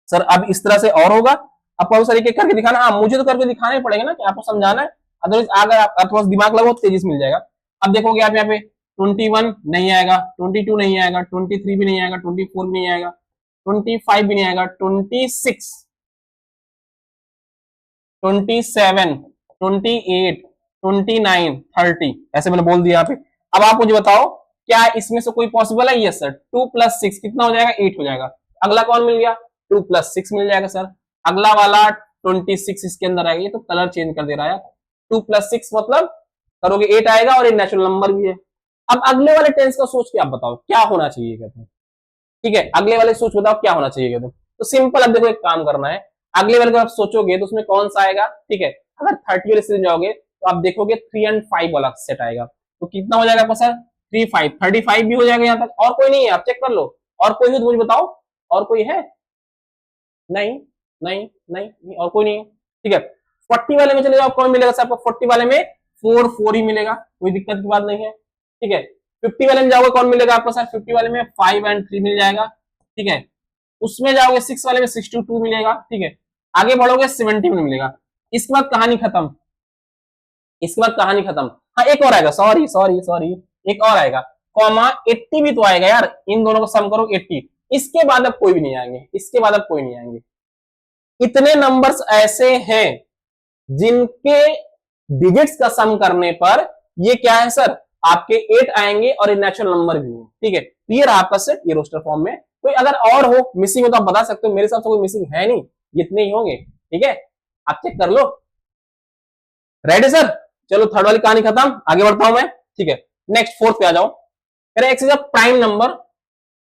S1: सर अब इस तरह से और होगा, आपको बहुत सारी करके दिखाना। हाँ, मुझे तो करके दिखाना ही पड़ेगा ना, कि आपको समझाना है, अदरवाइज अगर आपके पास दिमाग लगाओ तेजी से मिल जाएगा। अब देखोगे आप यहाँ पे 21 नहीं आएगा, 22 नहीं आएगा, 23 भी नहीं आएगा, 24 भी नहीं आएगा, 25 भी नहीं आएगा, 26, 27, 28, 29, 30, ऐसे मैंने बोल दिया यहाँ पे। अब आप मुझे बताओ क्या इसमें से कोई पॉसिबल है? Yes sir. 2 प्लस 6 कितना हो जाएगा? 8 हो जाएगा। अगला कौन मिल गया? 2 प्लस 6 मिल जाएगा सर। अगला वाला 26 इसके अंदर आएगा। ये तो कलर चेंज कर दे रहा है। 2 प्लस 6 मतलब करोगे 8 आएगा, और ये नेचुरल नंबर भी है। अब अगले वाले टेंस का सोच के आप बताओ क्या होना चाहिए, कहते हैं। ठीक है, अगले वाले सोच बताओ क्या होना चाहिए, कहते हैं। तो सिंपल, अब देखो एक काम करना है, अगले वाले को आप सोचोगे तो उसमें कौन सा आएगा? ठीक है, अगर 30 वाले से जाओगे तो आप देखोगे 3 एंड 5 वाला सेट आएगा। तो कितना हो जाएगा आपका सर? 3, 5, 35 भी हो जाएगा यहाँ तक। और कोई नहीं है? आप चेक कर लो, और कोई हो तो मुझे बताओ। और कोई है? नहीं नहीं नहीं, और कोई नहीं है। ठीक है, 40 वाले में चले जाओ, कौन मिलेगा सर आपको? 40 वाले में 4, 4 ही मिलेगा, कोई दिक्कत की बात नहीं है। ठीक है, 50 वाले में जाओगे कौन मिलेगा आपको सर? 50 वाले में 5 एंड 3 मिल जाएगा। ठीक है, उसमें जाओगे 6 वाले में 62 मिलेगा। ठीक है, आगे बढ़ोगे 70 में मिलेगा। इसके बाद कहानी खत्म, इसके बाद कहानी खत्म। हाँ, एक और आएगा, सॉरी सॉरी सॉरी, एक और आएगा, कॉमा 80 भी तो आएगा यार। इन दोनों को सम करो 80। इसके बाद अब कोई भी नहीं आएंगे, इसके बाद अब कोई नहीं आएंगे। इतने नंबर्स ऐसे हैं जिनके डिजिट्स का सम करने पर ये क्या है सर? आपके 8 आएंगे, और ये नेचुरल नंबर भी है। ठीक है, ये रहा आपका सेट, ये रोस्टर फॉर्म में। कोई अगर और हो, मिसिंग हो तो आप बता सकते हो, मेरे हिसाब से कोई मिसिंग है नहीं, इतने ही होंगे। ठीक है, आप चेक कर लो। Ready sir? चलो थर्ड वाली कहानी खत्म, आगे बढ़ता हूं मैं। ठीक है, नेक्स्ट फोर्थ पे आ जाओ। X is a prime number,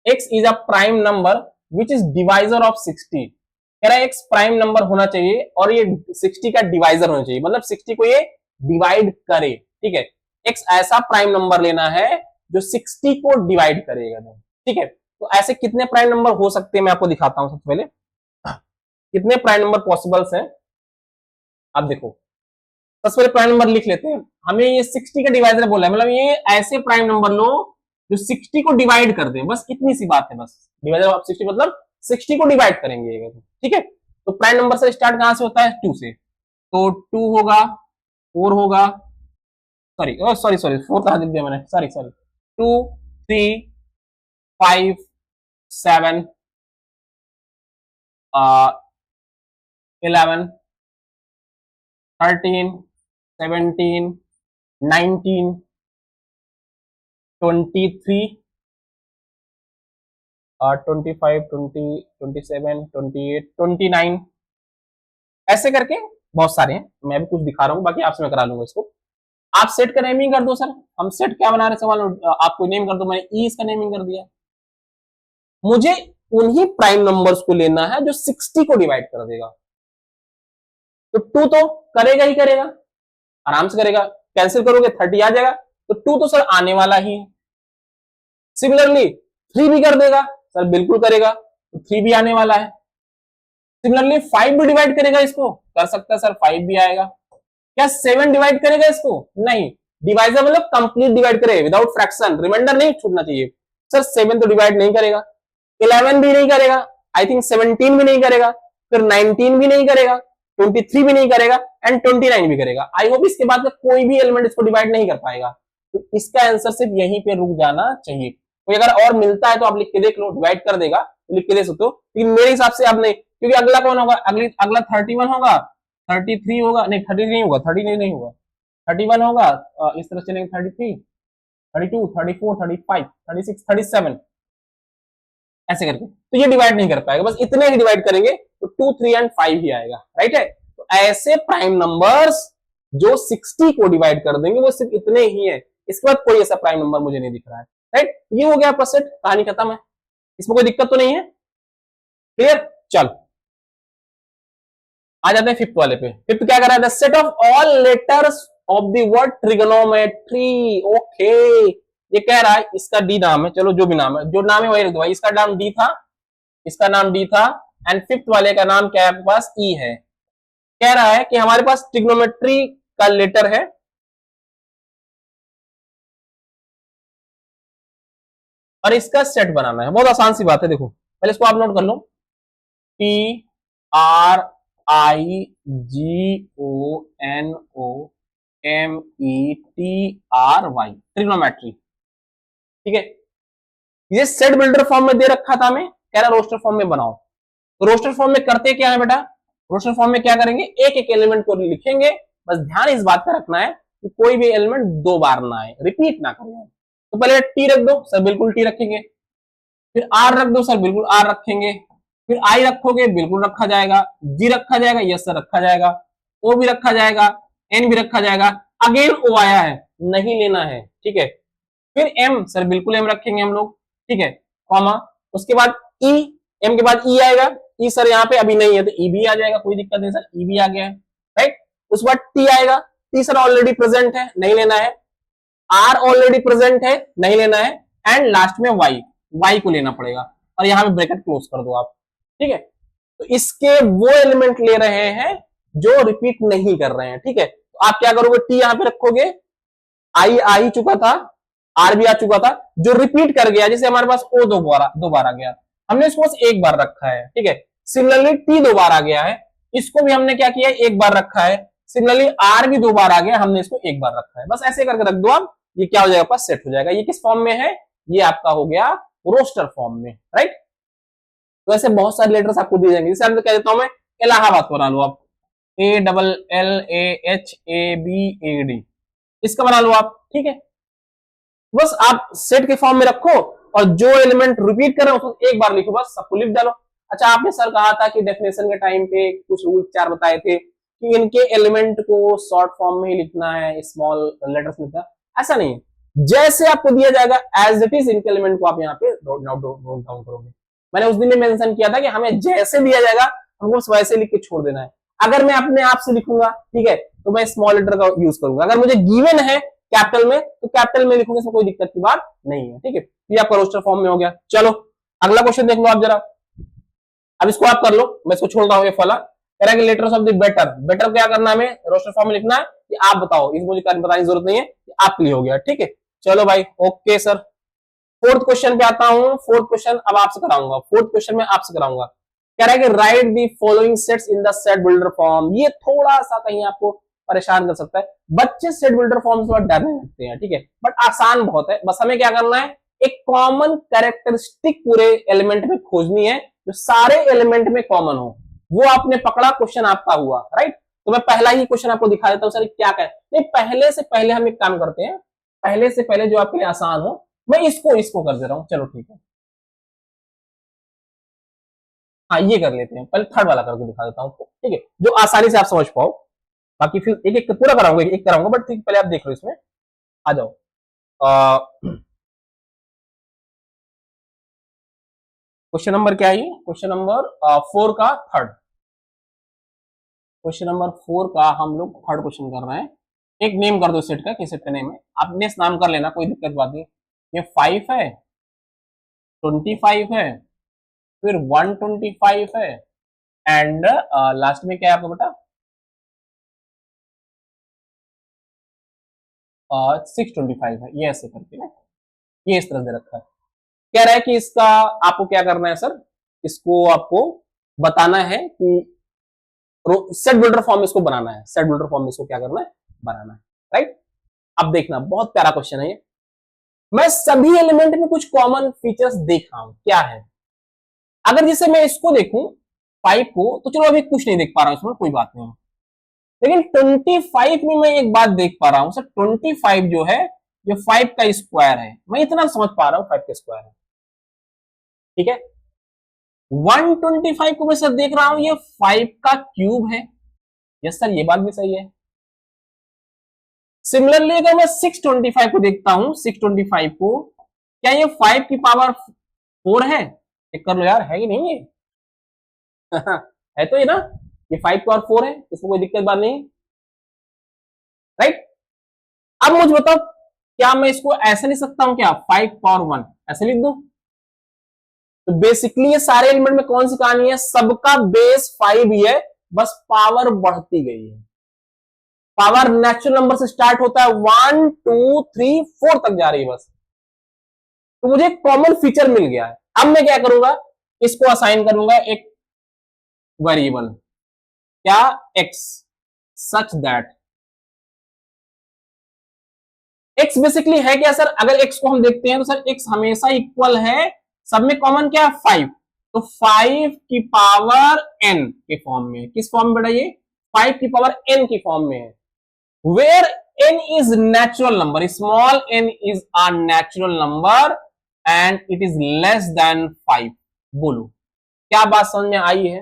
S1: x is a prime number which is divisor of 60। कह रहा है एक्स प्राइम नंबर होना चाहिए और ये 60 का डिवाइजर होना चाहिए, मतलब 60 को ये डिवाइड करे। ठीक है, एक्स ऐसा प्राइम नंबर लेना है जो 60 को डिवाइड करेगा। ठीक है, तो ऐसे कितने प्राइम नंबर हो सकते हैं मैं आपको दिखाता हूं। सबसे पहले कितने प्राइम नंबर पॉसिबल्स हैं आप देखो। सबसे पहले प्राइम नंबर लिख लेते हैं। हमें ये 60 का डिवाइजर बोला है, मतलब ये ऐसे प्राइम नंबर लो जो 60 को डिवाइड कर दे, बस इतनी सी बात है। बस डिवाइजर ऑफ 60 मतलब 60 को डिवाइड करेंगे। ठीक है, तो प्राइम नंबर से स्टार्ट कहां से होता है? 2 से। तो 2 होगा, 4 होगा, सॉरी सॉरी सॉरी 4 कहां लिख दिया मैंने, सॉरी सॉरी। 2, 3, 5, 7, 11, 13, 17, 19, 23, 25, 20, 27, 28, 29, ऐसे करके बहुत सारे हैं। मैं भी कुछ दिखा रहा हूँ, बाकी आपसे मैं करा लूंगा इसको। आप सेट का नेमिंग कर दो सर। हम सेट क्या बना रहे सवाल, आप कोई नेम कर दो। मैंने ई इसका नेमिंग कर दिया। मुझे उन्हीं प्राइम नंबर्स को लेना है जो 60 को डिवाइड कर देगा। तो 2 तो करेगा ही करेगा, आराम से करेगा। कैंसिल करोगे 30 आ जाएगा, तो 2 तो सर आने वाला ही है। सिमिलरली 3 भी कर देगा सर, बिल्कुल करेगा, तो 3 भी आने वाला है। सिमिलरली 5 भी डिवाइड करेगा इसको, कर सकता है सर, 5 भी आएगा। क्या 7 डिवाइड करेगा इसको? नहीं, डिवाइजर मतलब कंप्लीट डिवाइड करे विदाउट फ्रैक्शन, रिमाइंडर नहीं छूटना चाहिए। सर 7 तो डिवाइड नहीं करेगा, 11 भी नहीं करेगा, आई थिंक 17 भी नहीं करेगा, फिर 19 भी नहीं करेगा, 23 भी नहीं करेगा, एंड 29 भी करेगा। आई होप इसके बाद कोई भी एलिमेंट इसको डिवाइड नहीं कर पाएगा। तो इसका आंसर सिर्फ यहीं पे रुक जाना चाहिए। कोई अगर और मिलता है तो आप लिख के देख लो, डिवाइड कर देगा तो लिख के दे सकते हो, लेकिन मेरे हिसाब से अब नहीं, क्योंकि अगला कौन होगा? अगला 31 होगा, 33 होगा, नहीं 30 नहीं होगा, 30 नहीं होगा, 31 होगा, इस तरह चलेंगे 33, 32, 34, 35, 36, 37, ऐसे करके, तो ये डिवाइड नहीं कर पाएगा, बस इतने ही डिवाइड करेंगे तो 2, 3 एंड 5 ही आएगा, राइट है। तो ऐसे प्राइम नंबर्स जो 60 को डिवाइड कर देंगे वो सिर्फ इतने ही है, इसके बाद कोई ऐसा प्राइम नंबर मुझे नहीं दिख रहा है, राइट। ये हो गया आपका सेट, कहानी खत्म है, इसमें कोई दिक्कत तो नहीं है, क्लियर। चल आ जाते हैं फिफ्थ वाले पे। फिफ्थ क्या कर रहा है, the set of all letters of the word trigonometry. Okay, ये कह रहा है इसका डी नाम है, चलो जो भी नाम है, जो नाम है वही रख दो भाई, इसका नाम डी था, इसका नाम डी था, एंड फिफ्थ वाले का नाम क्या है आपके पास, ई है। कह रहा है कि हमारे पास ट्रिग्नोमेट्री का लेटर है, और इसका सेट बनाना है। बहुत आसान सी बात है, देखो पहले इसको आप नोट कर लो, T R I G O N O M E T R Y, trigonometry, ठीक है। ये सेट बिल्डर फॉर्म में दे रखा था हमें, कह रहा रोस्टर फॉर्म में बनाओ। तो रोस्टर फॉर्म में करते क्या है बेटा, रोस्टर फॉर्म में क्या करेंगे, एक एक एलिमेंट को लिखेंगे, बस ध्यान इस बात का रखना है कि कोई भी एलिमेंट दो बार ना आए, रिपीट ना करें। तो पहले टी रख दो सर, बिल्कुल टी रखेंगे, फिर आर रख दो सर, बिल्कुल आर रखेंगे, फिर आई रखोगे, बिल्कुल रखा जाएगा, जी रखा जाएगा, यस सर रखा जाएगा, ओ भी रखा जाएगा, एन भी रखा जाएगा, अगेन ओ आया है, नहीं लेना है, ठीक है। फिर एम सर, बिल्कुल एम रखेंगे हम लोग, ठीक है, कॉमा, उसके बाद ई, एम के बाद ई आएगा, ई सर यहाँ पे अभी नहीं है तो ई भी आ जाएगा, कोई दिक्कत नहीं सर, ई भी आ गया है, राइट। उसके बाद टी आएगा, टी सर ऑलरेडी प्रेजेंट है, नहीं लेना है, आर ऑलरेडी प्रेजेंट है, नहीं लेना है, एंड लास्ट में वाई, वाई को लेना पड़ेगा, और यहां पे ब्रैकेट क्लोज कर दो आप, ठीक है। तो इसके वो एलिमेंट ले रहे हैं जो रिपीट नहीं कर रहे हैं, ठीक है। तो आप क्या करोगे, टी यहां पे रखोगे, आई आ ही चुका था, आर भी आ चुका था, जो रिपीट कर गया, जैसे हमारे पास ओ दो बार आ गया, हमने इसको बस एक बार रखा है, ठीक है। सिमिलरली टी दो बार आ गया है, इसको भी हमने क्या किया है, एक बार रखा है। सिमिलरली आर भी दो बार आ गया, हमने इसको एक बार रखा है, बस ऐसे करके रख दो आप, ये क्या हो जाएगा आपका, सेट हो जाएगा। ये किस फॉर्म में है, ये आपका हो गया रोस्टर फॉर्म में, राइट। तो ऐसे बहुत सारे लेटर्स आपको दिए जाएंगे, जैसे मैं कह देता हूं, मैं इलाहाबाद बना लो आप, A double L A H A B A D, इसका बना लो आप, ठीक है। बस आप सेट के फॉर्म में रखो, और जो एलिमेंट रिपीट कर रहे हो उसको एक बार लिखो, बस सबको लिख डालो। अच्छा, आपने सर कहा था कि डेफिनेशन के टाइम पे कुछ रूल 4 बताए थे कि इनके एलिमेंट को शॉर्ट फॉर्म में ही लिखना है, स्मॉल लेटर्स लिखना है, ऐसा नहीं है। जैसे आपको दिया जाएगा एज इट इज, इनके एलिमेंट को आप यहाँ पे नोट डाउन करोगे। मैंने उस दिन में मेंशन किया था कि हमें जैसे दिया जाएगा हमको बस वैसे लिख के छोड़ देना है। अगर मैं अपने आप से लिखूंगा, ठीक है, तो मैं स्मॉल लेटर का यूज करूंगा। अगर मुझे गिवन है कैपिटल में तो कैपिटल में लिखूंगा, इसमें कोई दिक्कत की बात नहीं है, ठीक है। ये आपका रोस्टर फॉर्म में हो गया। चलो अगला क्वेश्चन देख लो आप जरा, अब इसको आप कर लो, मैं इसको छोड़ रहा हूँ, ये फला कह रहा है कि letters of the better, better क्या करना है, हमें रोस्टर फॉर्म में लिखना है, कि आप बताओ, इस मुझे बताने की जरूरत नहीं है, आपके लिए हो गया, ठीक है। चलो भाई, ओके सर। फोर्थ क्वेश्चन पे आता हूं, फोर्थ क्वेश्चन अब आपसे कराऊंगा, फोर्थ क्वेश्चन में आपसे कराऊंगा। कह रहा है कि right the following sets in the set builder form. ये थोड़ा सा कहीं आपको परेशान कर सकता है, बच्चे सेट बिल्डर फॉर्म से थोड़ा डरने लगते हैं, ठीक है, बट आसान बहुत है। बस हमें क्या करना है, एक कॉमन कैरेक्टरिस्टिक पूरे एलिमेंट में खोजनी है, जो सारे एलिमेंट में कॉमन हो, वो आपने पकड़ा, क्वेश्चन आपका हुआ, राइट। तो मैं पहला ही क्वेश्चन आपको दिखा देता हूं, सर क्या कह नहीं, पहले से पहले हम एक काम करते हैं, पहले से पहले जो आपके लिए आसान हो, मैं इसको कर दे रहा हूं, चलो ठीक है। हाँ ये कर लेते हैं, पहले थर्ड वाला करके दिखा देता हूं, ठीक है, जो आसानी से आप समझ पाओ। बाकी फिर एक एक पूरा कराऊंगा, एक कराऊंगा, बट ठीक पहले आप देख लो, इसमें आ जाओ। क्वेश्चन नंबर क्या है, क्वेश्चन नंबर 4 का थर्ड, क्वेश्चन नंबर 4 का हम लोग थर्ड क्वेश्चन कर रहे हैं। एक नेम कर दो सेट का, किस सेट का नेम है, आपने नाम कर लेना, कोई दिक्कत बात नहीं। ये 5 है, 25 है, फिर 125 है, एंड लास्ट में क्या है आपका बेटा, 625 है। ये ऐसे करके ना, ये इस तरह से रखा है। कह रहा है कि इसका आपको क्या करना है सर, इसको आपको बताना है कि सेट बिल्डर फॉर्म इसको बनाना है, सेट बिल्डर फॉर्म इसको क्या करना है, बनाना है, राइट। अब देखना, बहुत प्यारा क्वेश्चन है ये। मैं सभी एलिमेंट में कुछ कॉमन फीचर्स देख रहा हूं, क्या है। अगर जैसे मैं इसको देखूं 5 को, तो चलो अभी कुछ नहीं देख पा रहा हूं इसमें, कोई बात नहीं, लेकिन 25 में मैं एक बात देख पा रहा हूं सर, 25 जो है ये 5 का स्क्वायर है, मैं इतना समझ पा रहा हूं 5 का स्क्वायर है, ठीक है। 125 को मैं सर देख रहा हूं ये 5 का क्यूब है। यस सर, ये बात भी सही है। सिमिलरली अगर मैं 625 को देखता हूं, 625 को, क्या ये 5 की पावर 4 है? चेक कर लो यार, है कि नहीं ये? है तो ये ना, ये 5 की पावर 4 है, इसमें कोई दिक्कत बात नहीं, राइट। अब मुझे बताओ, क्या मैं इसको ऐसे लिख सकता हूं क्या, 5 पावर 1 ऐसे लिख दूं? तो बेसिकली ये सारे एलिमेंट में कौन सी कहानी है, सबका बेस 5 ही है, बस पावर बढ़ती गई है। पावर नेचुरल नंबर से स्टार्ट होता है, 1 2 3 4 तक जा रही है बस। तो मुझे एक कॉमन फीचर मिल गया है। अब मैं क्या करूंगा, इसको असाइन करूंगा एक वेरिएबल, क्या, x, such that x basically है क्या सर, अगर x को हम देखते हैं तो सर x हमेशा इक्वल है, सब में कॉमन क्या है, 5। तो 5 की पावर n के फॉर्म में, किस फॉर्म में बेटा ये, 5 की पावर n की फॉर्म में है, where n is natural number, small n is a natural number and it is less than 5। बोलो क्या बात समझ में आई है?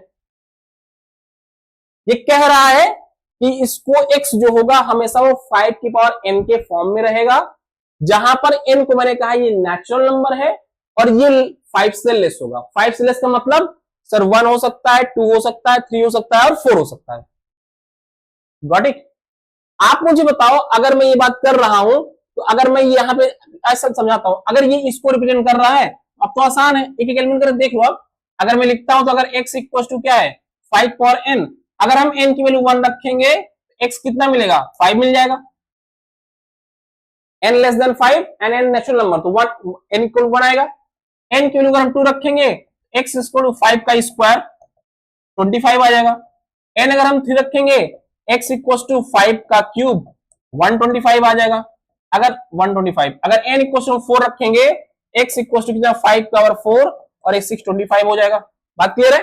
S1: ये कह रहा है कि इसको x जो होगा हमेशा वो 5 की पावर n के फॉर्म में रहेगा, जहां पर n को मैंने कहा ये नेचुरल नंबर है और ये 5 से लेस होगा। 5 से लेस का मतलब सर 1 हो सकता है, 2 हो सकता है, 3 हो सकता है और 4 हो सकता है। Got it? आप मुझे बताओ, अगर मैं ये बात कर रहा हूं तो अगर मैं यहाँ पे ऐसा समझाता हूं, अगर ये इसको रिप्रेजेंट कर रहा है, अब तो आसान है, एक एक एलिमेंट करके देख लो। अब अगर मैं लिखता हूं तो अगर x इक्वल टू क्या है, 5 पावर n, अगर हम n की वैल्यू 1 रखेंगे x कितना मिलेगा, 5 मिल जाएगा। n less than 5 and n natural number, तो 1 n इक्वल 1 आएगा। n की वैल्यू अगर हम 2 रखेंगे, x इक्वल टू 5 का स्क्वायर 25 आ जाएगा। n अगर हम 3 रखेंगे, x इक्वल टू 5 का क्यूब 125 आ जाएगा। अगर 125, अगर n इक्वल टू 4 रखेंगे, x इक्वल टू कितना, 5 पावर 4 और x 625 हो जाएगा। बात क्लियर है?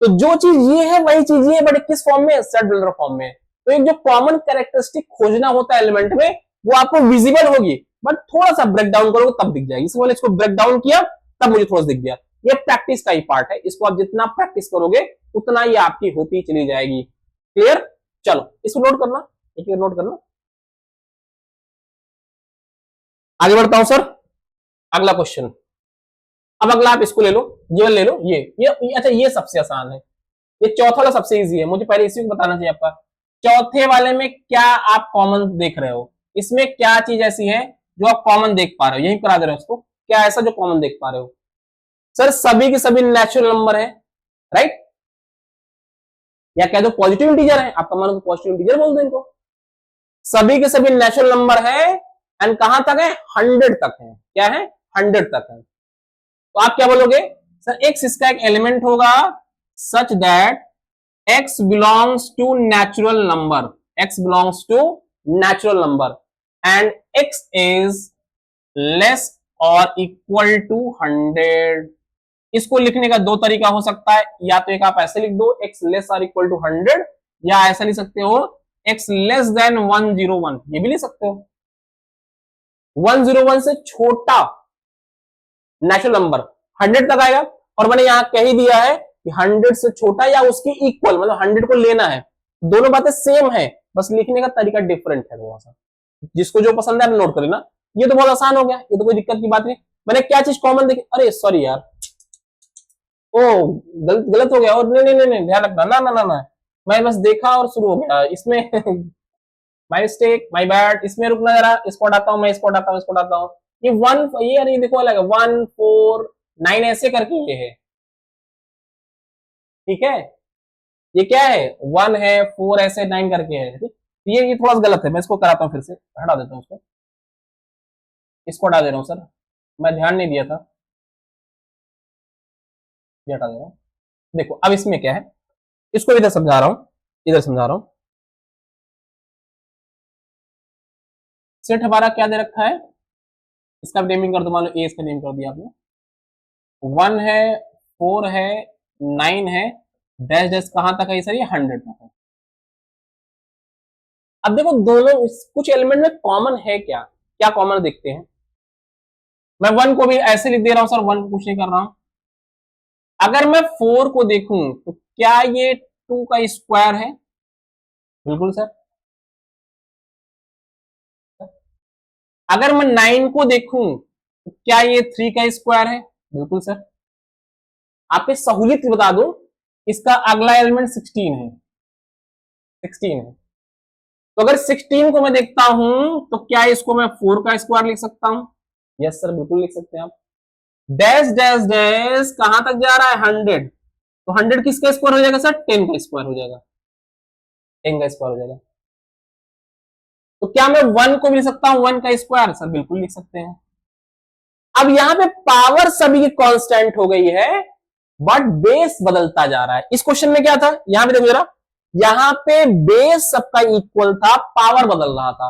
S1: तो जो चीज ये है वही चीज ये है, बट किस फॉर्म में, सेट बिल्डर फॉर्म में। तो एक जो कॉमन कैरेक्टरिस्टिक खोजना होता है एलिमेंट में, वो आपको विजिबल होगी, बट थोड़ा सा ब्रेक डाउन करोगे तब दिख जाएगी। इसको मैंने इसको ब्रेक डाउन किया तब मुझे थोड़ा सा दिख गया। ये प्रैक्टिस का ही पार्ट है, इसको आप जितना प्रैक्टिस करोगे उतना ही आपकी होती चली जाएगी। क्लियर? चलो इसको नोट करना, एक नोट करना। आगे बढ़ता हूं सर, अगला क्वेश्चन। अब अगला आप इसको ले लो, ये ले लो, ये अच्छा, ये सबसे आसान है, ये चौथा वाला सबसे इजी है, मुझे पहले इसी को बताना चाहिए आपका। चौथे वाले में क्या आप कॉमन देख रहे हो, इसमें क्या चीज ऐसी है जो आप कॉमन देख पा रहे हो, यही करा दे रहे हो उसको, क्या ऐसा जो कॉमन देख पा रहे हो? सर सभी के सभी नेचुरल नंबर है, राइट, या कह दो पॉजिटिव इंटीजर है, आपका मन को पॉजिटिव इंटीजर बोल दो इनको। सभी के सभी नेचुरल नंबर है एंड कहां तक है, 100 तक है। क्या है, 100 तक है। तो आप क्या बोलोगे, सर x इसका एक एलिमेंट होगा such that x belongs to natural number, x belongs to natural number and x is less or equal to 100। इसको लिखने का दो तरीका हो सकता है, या तो एक आप ऐसे लिख दो x लेस और इक्वल टू 100, या ऐसा लिख सकते हो x लेस देन 101, ये भी लिख सकते हो। 101 से छोटा नेचुरल नंबर 100 तक आएगा, और मैंने यहां कह ही दिया है कि 100 से छोटा या उसकी इक्वल, मतलब 100 को लेना है। दोनों बातें सेम है, बस लिखने का तरीका डिफरेंट है थोड़ा सा। जिसको जो पसंद है आप नोट कर लेना। ये तो बहुत आसान हो गया, ये तो कोई दिक्कत की बात नहीं। मैंने क्या चीज कॉमन देखी, अरे सॉरी यार, ओ गलत गलत हो गया, और नहीं नहीं नहीं ध्यान रखना, ना ना ना ना, मैं बस देखा और शुरू हो गया इसमें। माई मिस्टेक, माई बैड, इसमें रुकना जरा, इसको हटाता हूँ मैं, इसको हटाता हूँ, इसको हटाता हूँ। ये वन, ये अरे देखो अलग है, 1 4 9 ऐसे करके ये है, ठीक है। ये क्या है, 1 है, 4 ऐसे 9 करके है, ठीक। ये थोड़ा सा गलत है, मैं इसको कराता हूँ फिर से, हटा देता हूँ उसको, इसको हटा दे रहा हूँ सर, मैं ध्यान नहीं दिया था, ये हटा दे रहा हूँ। देखो अब इसमें क्या है, इसको इधर समझा रहा हूँ, इधर समझा रहा हूँ। सेट हमारा क्या दे रखा है, इसका नेमिंग कर दो, मान लो ए इसका नेम कर दिया आपने, 1 है, 4 है, 9 है, डैश डैश कहां तक है सर, ये 100 तक है। अब देखो दोनों कुछ एलिमेंट में कॉमन है, क्या क्या कॉमन देखते हैं। मैं 1 को भी ऐसे लिख दे रहा हूं सर, 1 को कुछ नहीं कर रहा हूं, अगर मैं 4 को देखूं तो क्या ये 2 का स्क्वायर है? बिल्कुल सर। अगर मैं 9 को देखूं तो क्या ये 3 का स्क्वायर है? बिल्कुल सर। आपके सहूलियत की बता दूं, इसका अगला एलिमेंट 16 है। 16 है। तो अगर 16 को मैं देखता हूं तो क्या इसको मैं 4 का स्क्वायर लिख सकता हूं? यस सर, बिल्कुल लिख सकते हैं आप। डैश डैश डैश कहां तक जा रहा है? 100। तो 100 किसका स्क्वायर हो जाएगा सर? 10 का स्क्वायर हो जाएगा। 10 का स्क्वायर हो जाएगा। तो क्या मैं 1 को भी लिख सकता हूं 1 का स्क्वायर? सर बिल्कुल लिख सकते हैं। अब यहां पे पावर सभी की कांस्टेंट हो गई है, बट बेस बदलता जा रहा है। इस क्वेश्चन में क्या था? यहां पे देखो जरा, यहां पे बेस सबका इक्वल था, पावर बदल रहा था।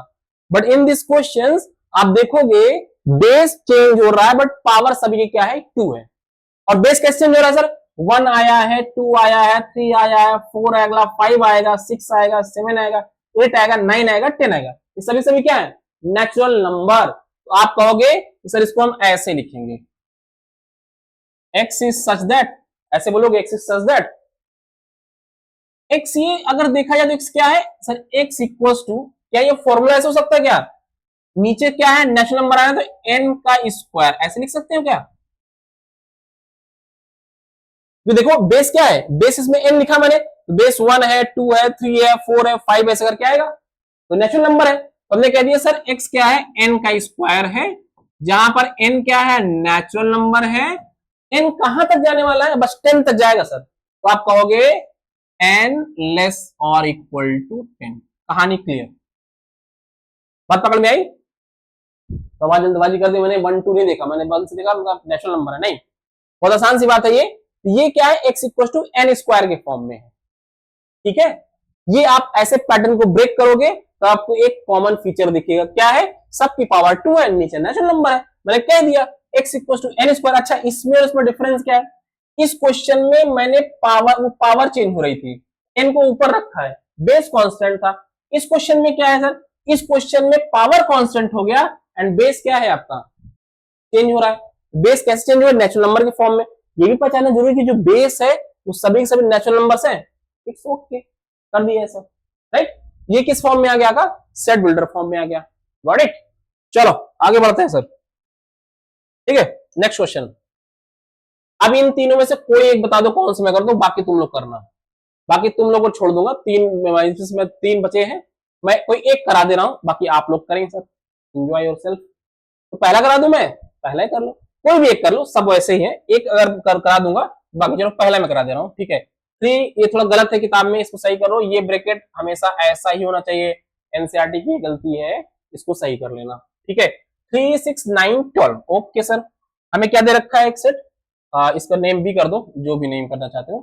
S1: बट इन दिस क्वेश्चन आप देखोगे बेस चेंज हो रहा है, बट पावर सभी के क्या है? 2 है। और बेस कैसे चेंज हो रहा है सर? 1 आया है, 2 आया है, 3 आया है, 4 आएगा, 5 आएगा, 6 आएगा, 7 आएगा, 8 आएगा, 9 आएगा, 10 आएगा। ये सभी सभी क्या है? Natural number. तो आप कहोगे सर इसको हम ऐसे लिखेंगे, x इज सच दैट, ऐसे बोलोगे x is such that. x ये अगर देखा जाए तो x क्या है सर? x इक्वल्स टू, क्या ये फॉर्मूला ऐसे हो सकता है क्या? नीचे क्या है? नेचुरल नंबर आया तो n का स्क्वायर, ऐसे लिख सकते हो क्या? तो देखो बेस क्या है? बेस इसमें n लिखा मैंने, तो बेस 1 है, 2 है, 3 है, 4 है, 5 ऐसे करके आएगा, तो नेचुरल नंबर है। तो हमने कह दिया सर x क्या है? n का स्क्वायर है। जहां पर n क्या है? नेचुरल नंबर है। n कहां तक जाने वाला है? बस 10 तक जाएगा सर। तो आप कहोगे n लेस और इक्वल टू 10। कहानी क्लियर? बात पकड़ में आई? तो जल्दबाजी कर दी मैंने, 1 2 नहीं देखा मैंने, 1 से देखा नेचुरल नंबर है। नहीं, बहुत आसान सी बात है ये क्या है? x equal to n square के फॉर्म में है। ठीक है, ये आप ऐसे पैटर्न को ब्रेक करोगे तो आपको एक कॉमन फीचर दिखेगा। क्या है? सबकी पावर 2 है, नीचे नेचुरल नंबर है। मैंने कह दिया x equal to n square. अच्छा, इसमें और इसमें डिफरेंस क्या है? इस क्वेश्चन में मैंने पावर चेंज हो रही थी, n को ऊपर रखा है, बेस कांस्टेंट था। इस क्वेश्चन में क्या है सर? इस क्वेश्चन में पावर कांस्टेंट हो गया एंड बेस क्या है आपका? चेंज हो रहा है। बेस कैसे चेंज हो रहा है? नेचुरल नंबर के फॉर्म में। ये भी पहचानना जरूरी कि जो बेस है वो सभी के सभी नेचुरल नंबर्स हैं। इट्स ओके, कर दिया ऐसा, राइट। ये किस फॉर्म में आ गया? सेट बिल्डर फॉर्म में आ गया। Got it? चलो आगे बढ़ते हैं सर। ठीक है, नेक्स्ट क्वेश्चन। अब इन तीनों में से कोई एक बता दो कौन सा मैं कर दूं, बाकी तुम लोग करना। बाकी तुम लोग को छोड़ दूंगा। इसमें 3 बचे हैं, मैं कोई एक करा दे रहा हूं, बाकी आप लोग करेंगे सर। Enjoy yourself. तो पहला करा दूं मैं? पहला ही कर लो, कोई भी एक कर लो, सब वैसे ही है। एक अगर करा दूंगा, बाकी चलो पहला मैं करा दे रहा हूँ। ठीक है, 3 ये थोड़ा गलत है किताब में, इसको सही करो। ये ब्रैकेट हमेशा ऐसा ही होना चाहिए, एनसीईआरटी की गलती है, इसको सही कर लेना। ठीक है, 3 6 9 12। ओके सर, हमें क्या दे रखा है? एक सेट। इसका नेम भी कर दो, जो भी नेम करना चाहते हो।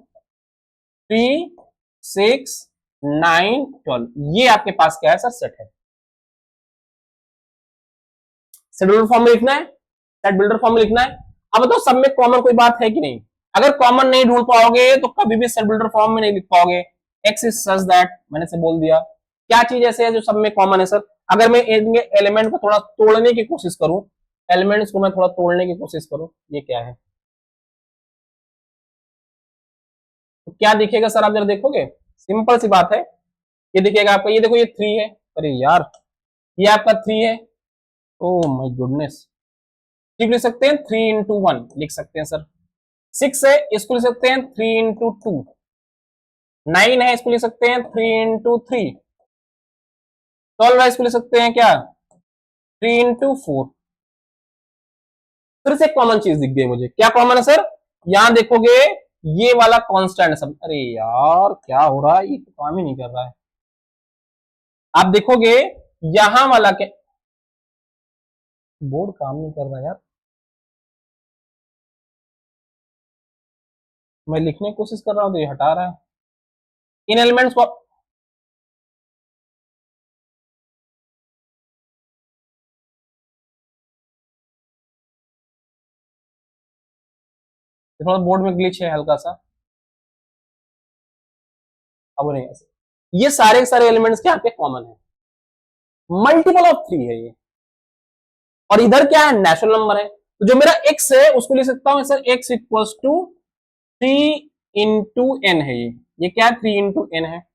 S1: 3 6 9 12, ये आपके पास क्या है सर? सेट है। सेट बिल्डर फॉर्म में लिखना है, सेट बिल्डर फॉर्म में लिखना है। अब बताओ सब में कॉमन कोई बात है कि नहीं? अगर कॉमन नहीं ढूंढ पाओगे तो कभी भी सेट बिल्डर फॉर्म में नहीं लिख पाओगे। एक्स इज सच दैट, मैंने से बोल दिया। क्या चीज ऐसे है जो सब में कॉमन है सर? अगर मैं इनके एलिमेंट को थोड़ा तोड़ने की कोशिश करूं, एलिमेंट्स को मैं थोड़ा तोड़ने की कोशिश करूं, ये क्या है? तो क्या दिखेगा सर? आप जरा देखोगे, सिंपल सी बात है। ये दिखेगा आपका, ये देखो, ये 3 है। अरे यार, ये आपका 3 है। Oh my goodness. लिख सकते हैं 3 इंटू 1 लिख सकते हैं सर। 6 है, इसको लिख सकते हैं 3 इंटू 2। 9 है, इसको लिख सकते हैं 3 इंटू 3। 12 है, इसको लिख सकते हैं क्या? 3 इंटू 4। फिर से कॉमन चीज दिख गई मुझे। क्या कॉमन है सर? यहां देखोगे ये वाला कांस्टेंट है सब। अरे यार क्या हो रहा है, ये तो काम ही नहीं कर रहा है। आप देखोगे यहां वाला क्या, बोर्ड काम नहीं कर रहा यार। मैं लिखने की कोशिश कर रहा हूं तो ये हटा रहा है इन एलिमेंट्स को। थोड़ा बोर्ड में ग्लिच है हल्का सा, अब नहीं ऐसे। ये सारे सारे एलिमेंट्स क्या आपके कॉमन है, मल्टीपल ऑफ 3 है ये। और इधर क्या है? नेचुरल नंबर है। तो जो मेरा x है उसको लिख सकता हूं sir, x equals to 3 × n है। ये क्या है? 3 × n है।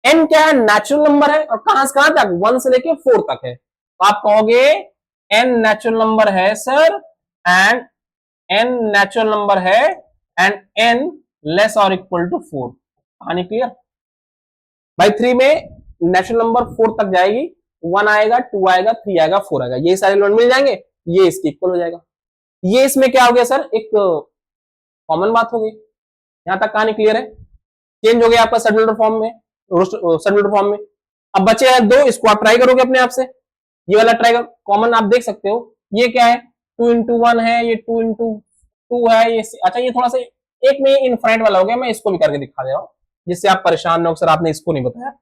S1: n क्या है? नेचुरल नंबर है, और कहां से कहां तक? 1 से लेके 4 तक है। तो आप कहोगे n नेचुरल नंबर है sir, and n natural number है, एंड n लेस और इक्वल टू 4। कहानी क्लियर भाई? 3 में नेचुरल नंबर 4 तक जाएगी, 1 आएगा, 2 आएगा, 3 आएगा, 4 आएगा, ये सारे एलिमेंट मिल जाएंगे, ये इसके इक्वल हो जाएगा। ये इसमें क्या हो गया सर? एक कॉमन बात हो गई। यहां तक कहानी क्लियर है? चेंज हो गया आपका सेटबुलर फॉर्म में, सेटबुलर फॉर्म में। अब बचे हैं 2, इसको आप ट्राई करोगे अपने आप से। ये वाला ट्राई करो, कॉमन आप देख सकते हो। ये क्या है? 2 × 1 है, ये 2 × 2 है, ये अच्छा ये थोड़ा सा एक में इनफाइनाइट वाला हो गया, मैं इसको भी करके दिखा दे रहा हूँ जिससे आप परेशान हो सर आपने इसको नहीं बताया।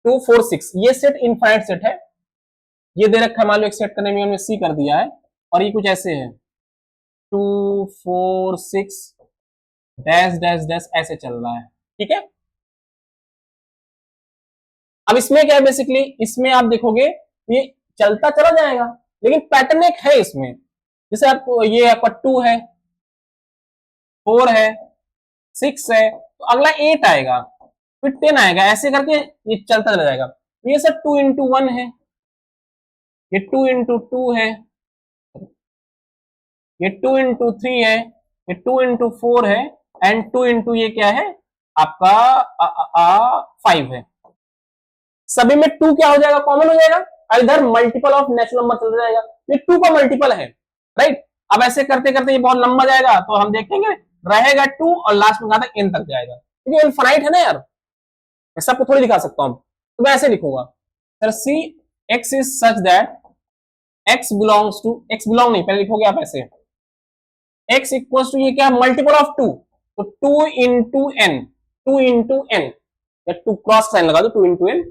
S1: 2 4 6 ये सेट इनफाइनाइट सेट है। ये दे रखा है, मान लो एक सेट करने में हमने सी कर दिया है, और ये कुछ ऐसे है 2 4 6 डैश डैश डैश ऐसे चल रहा है, ठीक है। अब इसमें क्या है? बेसिकली इसमें आप देखोगे ये चलता चला जाएगा, लेकिन पैटर्न एक है इसमें। जैसे आपको ये आपका 2 है, 4 है, 6 है, तो अगला 8 आएगा, फिर 10 आएगा, ऐसे करके ये चलता चला जाएगा। तो ये सर 2 × 1 है, ये 2 × 2 है, ये 2 × 3 है, ये 2 × 4 है, एंड 2 × ये क्या है आपका 5 है। सभी में 2 क्या हो जाएगा? कॉमन हो जाएगा, इधर मल्टीपल ऑफ नेचुरल नंबर चलता जाएगा, ये 2 का मल्टीपल है, राइट। अब ऐसे करते करते ये बहुत लंबा जाएगा, तो हम देखेंगे रहेगा 2 और लास्ट में कहा था n तक जाएगा, क्योंकि इनफाइनाइट है ना यार, मैं सबको थोड़ी दिखा सकता हूं। तो मैं ऐसे लिखूंगा sir, C x is such that x belongs to, x belong नहीं, पहले लिखोगे आप ऐसे, x इक्वल्स टू ये क्या? मल्टीपल ऑफ 2, तो 2 × n, 2 × n, या 2 क्रॉस साइन लगा दो, 2 × n,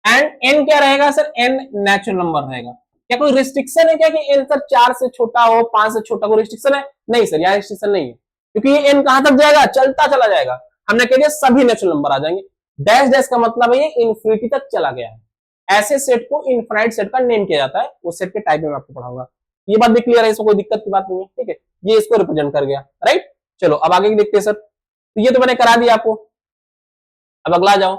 S1: एंड n क्या रहेगा सर? n नेचुरल नंबर रहेगा। क्या कोई रिस्ट्रिक्शन है क्या कि n सर 4 से छोटा हो, 5 से छोटा, कोई रिस्ट्रिक्शन है? नहीं सर, यहाँ रिस्ट्रिक्शन नहीं है, क्योंकि ये n कहां तक जाएगा? चलता चला जाएगा। हमने कह दिया सभी नेचुरल नंबर आ जाएंगे। डैश डैश का मतलब है ये इन्फिनिटी तक चला गया है। ऐसे सेट को इनफाइनाइट सेट का नेम किया जाता है, वो सेट के टाइप में मैं आपको पढ़ाऊंगा। ये बात भी क्लियर है, इसमें कोई दिक्कत की बात नहीं है, ठीक है। ये इसको रिप्रेजेंट कर गया, राइट। चलो अब आगे देखते हैं सर। तो ये तो मैंने करा दिया आपको, अब अगला जाओ।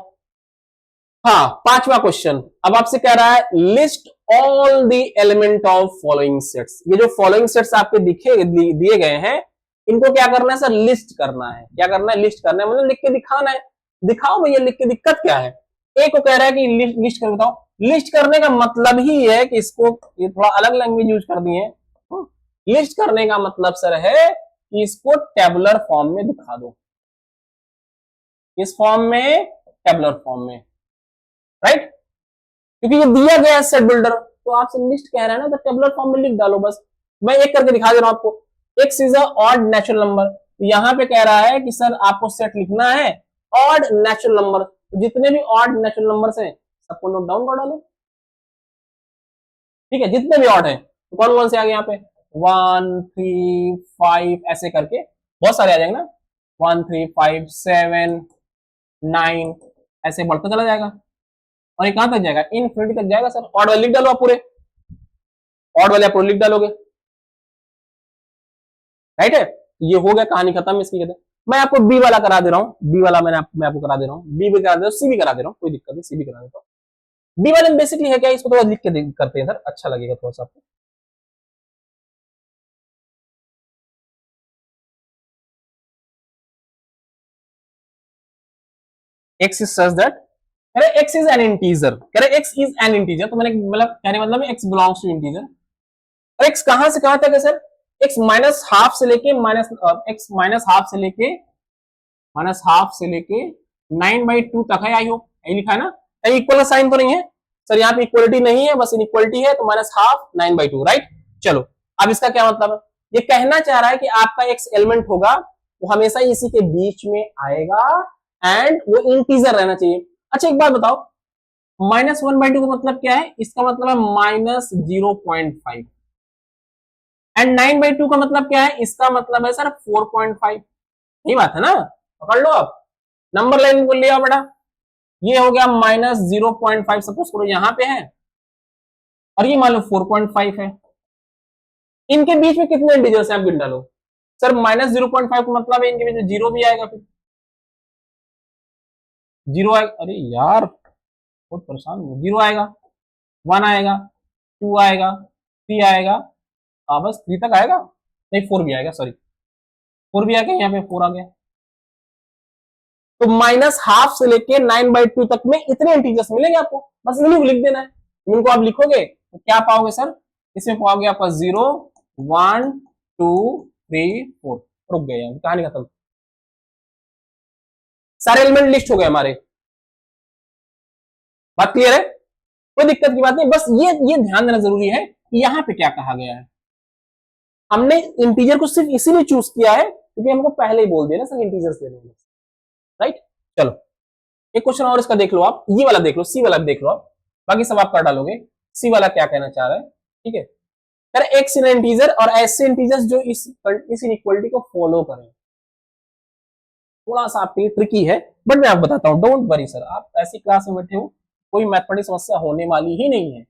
S1: हाँ, 5वां क्वेश्चन अब आपसे कह रहा है list all the element of following sets. ये जो फॉलोइंग सेट्स आपके दिए गए हैं, इनको क्या करना है सर? लिस्ट करना है। क्या करना है? लिस्ट करना है, मतलब लिख के दिखाना है। दिखाओ भैया लिख के, दिक्कत क्या है? एक को कह रहा है कि लिस्ट कर बताओ। लिस्ट करने का मतलब ही है कि इसको, ये थोड़ा अलग लैंग्वेज यूज कर दी है। लिस्ट करने का मतलब सर है कि इसको टेबुलर फॉर्म में दिखा दो, इस फॉर्म में, टेबुलर फॉर्म में, राइट। क्योंकि ये दिया गया है सेट बिल्डर, तो आपसे लिस्ट कह रहा है ना, तो टेबुलर फॉर्म में लिख डालो बस। मैं एक करके दिखा दे रहा हूं आपको। x is a odd natural number, तो यहां पे कह रहा है कि सर आपको सेट लिखना है ऑड नेचुरल नंबर, जितने भी ऑड नेचुरल नंबर्स हैं सबको नोट डाउन कर डालो, ठीक है। जितने भी ऑड है, तो कौन कौन से आ गए यहाँ पे? 1 3 5 ऐसे करके बहुत सारे आ जाएंगे ना, 1 3 5 7 9 ऐसे बढ़ता चला जाएगा, और ये कहां तक जाएगा? इनफिनिटी तक जाएगा सर। ऑड वाले लिख डालो आप पूरे, ऑड वाले आप पूरे लिख डालोगे, राइट है। तो ये हो गया, कहानी खत्म इसकी। कहते मैं आपको बी वाला करा दे रहा हूँ, बी वाला मैं आपको करा दे रहा हूँ, बी भी करा दे रहा हूँ, सी भी करा दे रहा हूँ, कोई दिक्कत नहीं, सी भी करा देता हूँ। बी वाले में बेसिकली है क्या? इसको थोड़ा लिख के करते हैं सर, अच्छा लगेगा थोड़ा सा आपको। x is such that, कह रहे x is an integer, कह रहे x is an integer, तो मैंने मतलब कहने मतलब x belongs to integer। और x कहां से कहां तक है सर? x माइनस हाफ से लेके x माइनस हाफ से लेके 9/2 तक है। आई होप यही लिखा है ना, इक्वल साइन तो नहीं है सर, यहाँ पे इक्वलिटी नहीं है, बस इनइक्वलिटी है, तो माइनस हाफ 9/2, राइट। चलो अब इसका क्या मतलब है? ये कहना चाह रहा है कि आपका x एलिमेंट होगा वो हमेशा इसी के बीच में आएगा, एंड वो इंटीजर रहना चाहिए। अच्छा एक बात बताओ, -1/2 का मतलब क्या है? इसका मतलब है -0.5, एंड 9/2 का मतलब क्या है? इसका मतलब है सर 4.5। यही बात है ना, पकड़ लो आप, नंबर लाइन को लिया बेटा। ये हो गया -0.5, सपोज करो यहां पे है, और ये मान लो 4.5 है। इनके बीच में कितने इंटीजर्स हैं आप गिन डालो, सर -0.5 का मतलब है इनके बीच में जीरो भी आएगा, फिर जीरो आएगा। अरे यार बहुत परेशान हूँ। जीरो आएगा, 1 आएगा, 2 आएगा, 3 आएगा, बस 3 तक आएगा, नहीं 4 भी आएगा, सॉरी 4 भी आ गया, यहाँ पे 4 आ गया। तो -12 से लेके 9/2 तक में इतने इंटीजर्स मिलेंगे आपको, बस इन्हीं को लिख देना है। इनको आप लिखोगे तो क्या पाओगे सर, इसमें पाओगे आपका 0, 1, 2, 3, 4। रुक गए, कहानी खत्म, सारे एलिमेंट लिस्ट हो गए हमारे। बात क्लियर है, कोई दिक्कत की बात नहीं। बस ये ध्यान देना जरूरी है कि यहाँ पे क्या कहा गया है। हमने इंटीजर को सिर्फ इसीलिए चूज किया है क्योंकि हमको पहले ही बोल दिया ना सर इंटीजर्स लेने में, राइट। चलो एक क्वेश्चन और इसका देख लो आप, ये वाला देख लो, सी वाला देख लो आप, बाकी सब आप कर डालोगे। सी वाला क्या कहना चाह रहा है, ठीक है, यार एक्स इन इंटीजर और ऐसे इंटीजर्स जो इस इनइक्वालिटी को फॉलो करें। थोड़ा सा आपके लिए ट्रिकी है, बट मैं आपको बताता हूँ, डोंट वरी सर, आप ऐसी क्लास में बैठे हो, कोई मैथमेटिक्स समस्या होने वाली ही नहीं है।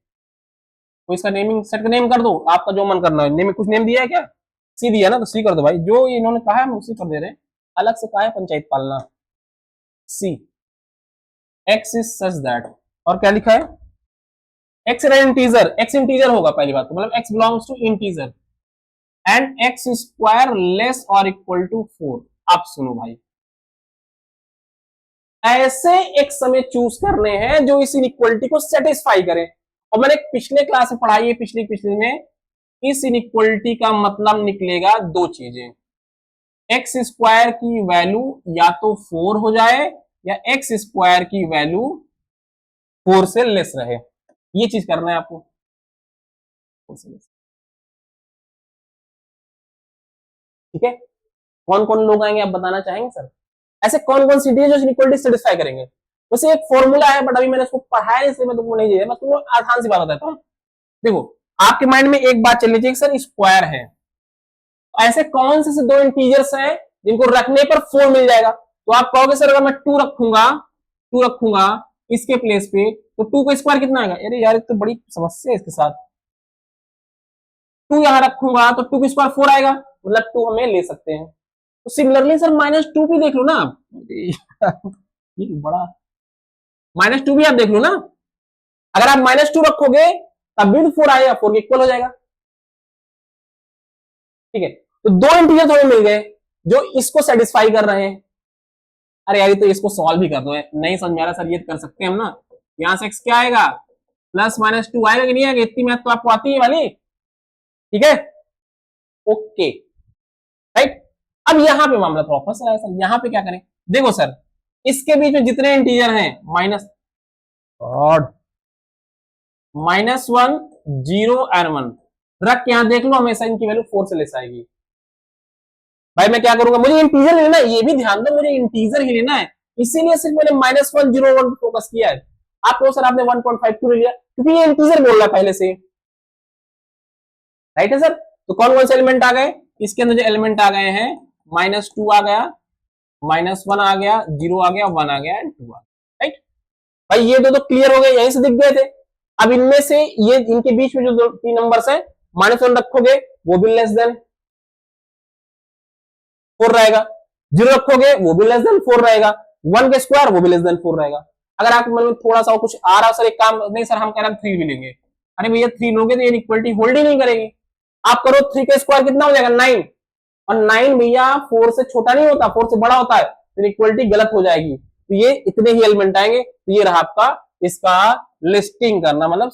S1: तो इसका नेमिंग सेट का नेम कर दो, आपका जो मन करना है। नेम में कुछ नेम दिया है क्या, सी दिया ना, तो सी कर दो भाई, जो इन्होंने कहा है हम उसी कर दे रहे हैं। अलग से कहा है पंचायत पालना, सी एक्स इज सच दैट, और क्या लिखा है, एक्स इंटीजर, एक्स इंटीजर होगा पहली बात तो, मतलब x belongs to integer and x square less और इक्वल टू 4। आप सुनो भाई, ऐसे एक्स हमें चूज करने हैं जो इस इनइक्वालिटी को सेटिस्फाई करें। और मैंने पिछले क्लास में पढ़ाई है, पिछली में, इस इनइक्वालिटी का मतलब निकलेगा दो चीजें, एक्स स्क्वायर की वैल्यू या तो 4 हो जाए या एक्स स्क्वायर की वैल्यू 4 से लेस रहे। ये चीज करना है आपको, 4 से लेस, ठीक है। कौन कौन लोग आएंगे आप बताना चाहेंगे सर, ऐसे कौन कौन सी चीजें जो इनइक्वालिटी सेटिस्फाई करेंगे। वैसे एक फॉर्मूला है, बट अभी मैंने उसको पढ़ाया इसलिए मैं तुमको नहीं दिया, मैं तुमको आसान सी बात बताता हूँ। देखो आपके माइंड में एक बात चलनी चाहिए, सर स्क्वायर है, ऐसे कौन से दो इंटीजर्स हैं जिनको रखने पर 4 मिल जाएगा। तो आप कहोगे सर अगर मैं 2 रखूंगा इसके प्लेस पे, तो 2 का स्क्वायर कितना आएगा। अरे यार तो बड़ी समस्या है इसके साथ, 2 यहां रखूंगा तो 2 का स्क्वायर 4 आएगा, मतलब 2 हमें ले सकते हैं। तो सिमिलरली सर -2 भी देख लो ना आप, ये बड़ा -2 भी आप देख लो ना, अगर आप -2 रखोगे तब भी 4 आएगा, 4 के इक्वल हो जाएगा, ठीक है। तो दो इंटीजर हमें मिल गए जो इसको सेटिस्फाई कर रहे हैं। अरे यार तो इसको सॉल्व भी कर दो, नहीं समझ में आ रहा सर, ये कर सकते हैं हम ना, यहां से x क्या आएगा, +-2 आएगा कि नहीं आएगा, इतनी मैथ तो आपको आती है वाली, ठीक है, ओके, राइट। अब यहां पे मामला थोड़ा फंस रहा है सर, यहां पे क्या करें, देखो सर इसके बीच में जितने इंटीजर हैं -1, 0 और 1 रख के यहां देख लो, हमेशा इनकी वैल्यू 4 से लेस आएगी। भाई मैं क्या करूंगा, मुझे इंटीजर लेना है, ये भी ध्यान दो मुझे इंटीजर ही लेना है, इसीलिए सिर्फ मैंने -1, 0, 1 फोकस किया है। आप कहो सर आपने 1.5 क्यों ले लिया, क्योंकि ये इंटीजर बोल रहा है पहले से, राइट है सर। तो कौन कौन से एलिमेंट आ गए, इसके अंदर जो एलिमेंट आ गए हैं, -2 आ गया, -1 आ गया, 0 आ गया, 1 आ गया एंड 2 आ गया, राइट। भाई ये दो तो क्लियर हो गए, यहीं से दिख गए थे। अब इनमें से ये इनके बीच में जो 3 नंबर्स है, -1 रखोगे वो भी लेस देन 4 रहेगा, 0 रखोगे वो भी लेस देन 4 रहेगा, 1 के स्क्वायर वो भी लेस देन 4 रहेगा। अगर आपके मन में थोड़ा सा कुछ आ रहा सर, एक काम नहीं सर हम कह रहे हैं 3 भी लेंगे, अरे भैया 3 लोगे तो ये इक्वलिटी होल्ड ही नहीं करेगी। आप करो 3 का स्क्वायर कितना हो जाएगा 9, और 9 भैया 4 से छोटा नहीं होता, 4 से बड़ा होता है, फिर इक्वलिटी गलत हो जाएगी। तो ये इतने ही एलिमेंट आएंगे, तो ये रहा आपका इसका लिस्टिंग करना, मतलब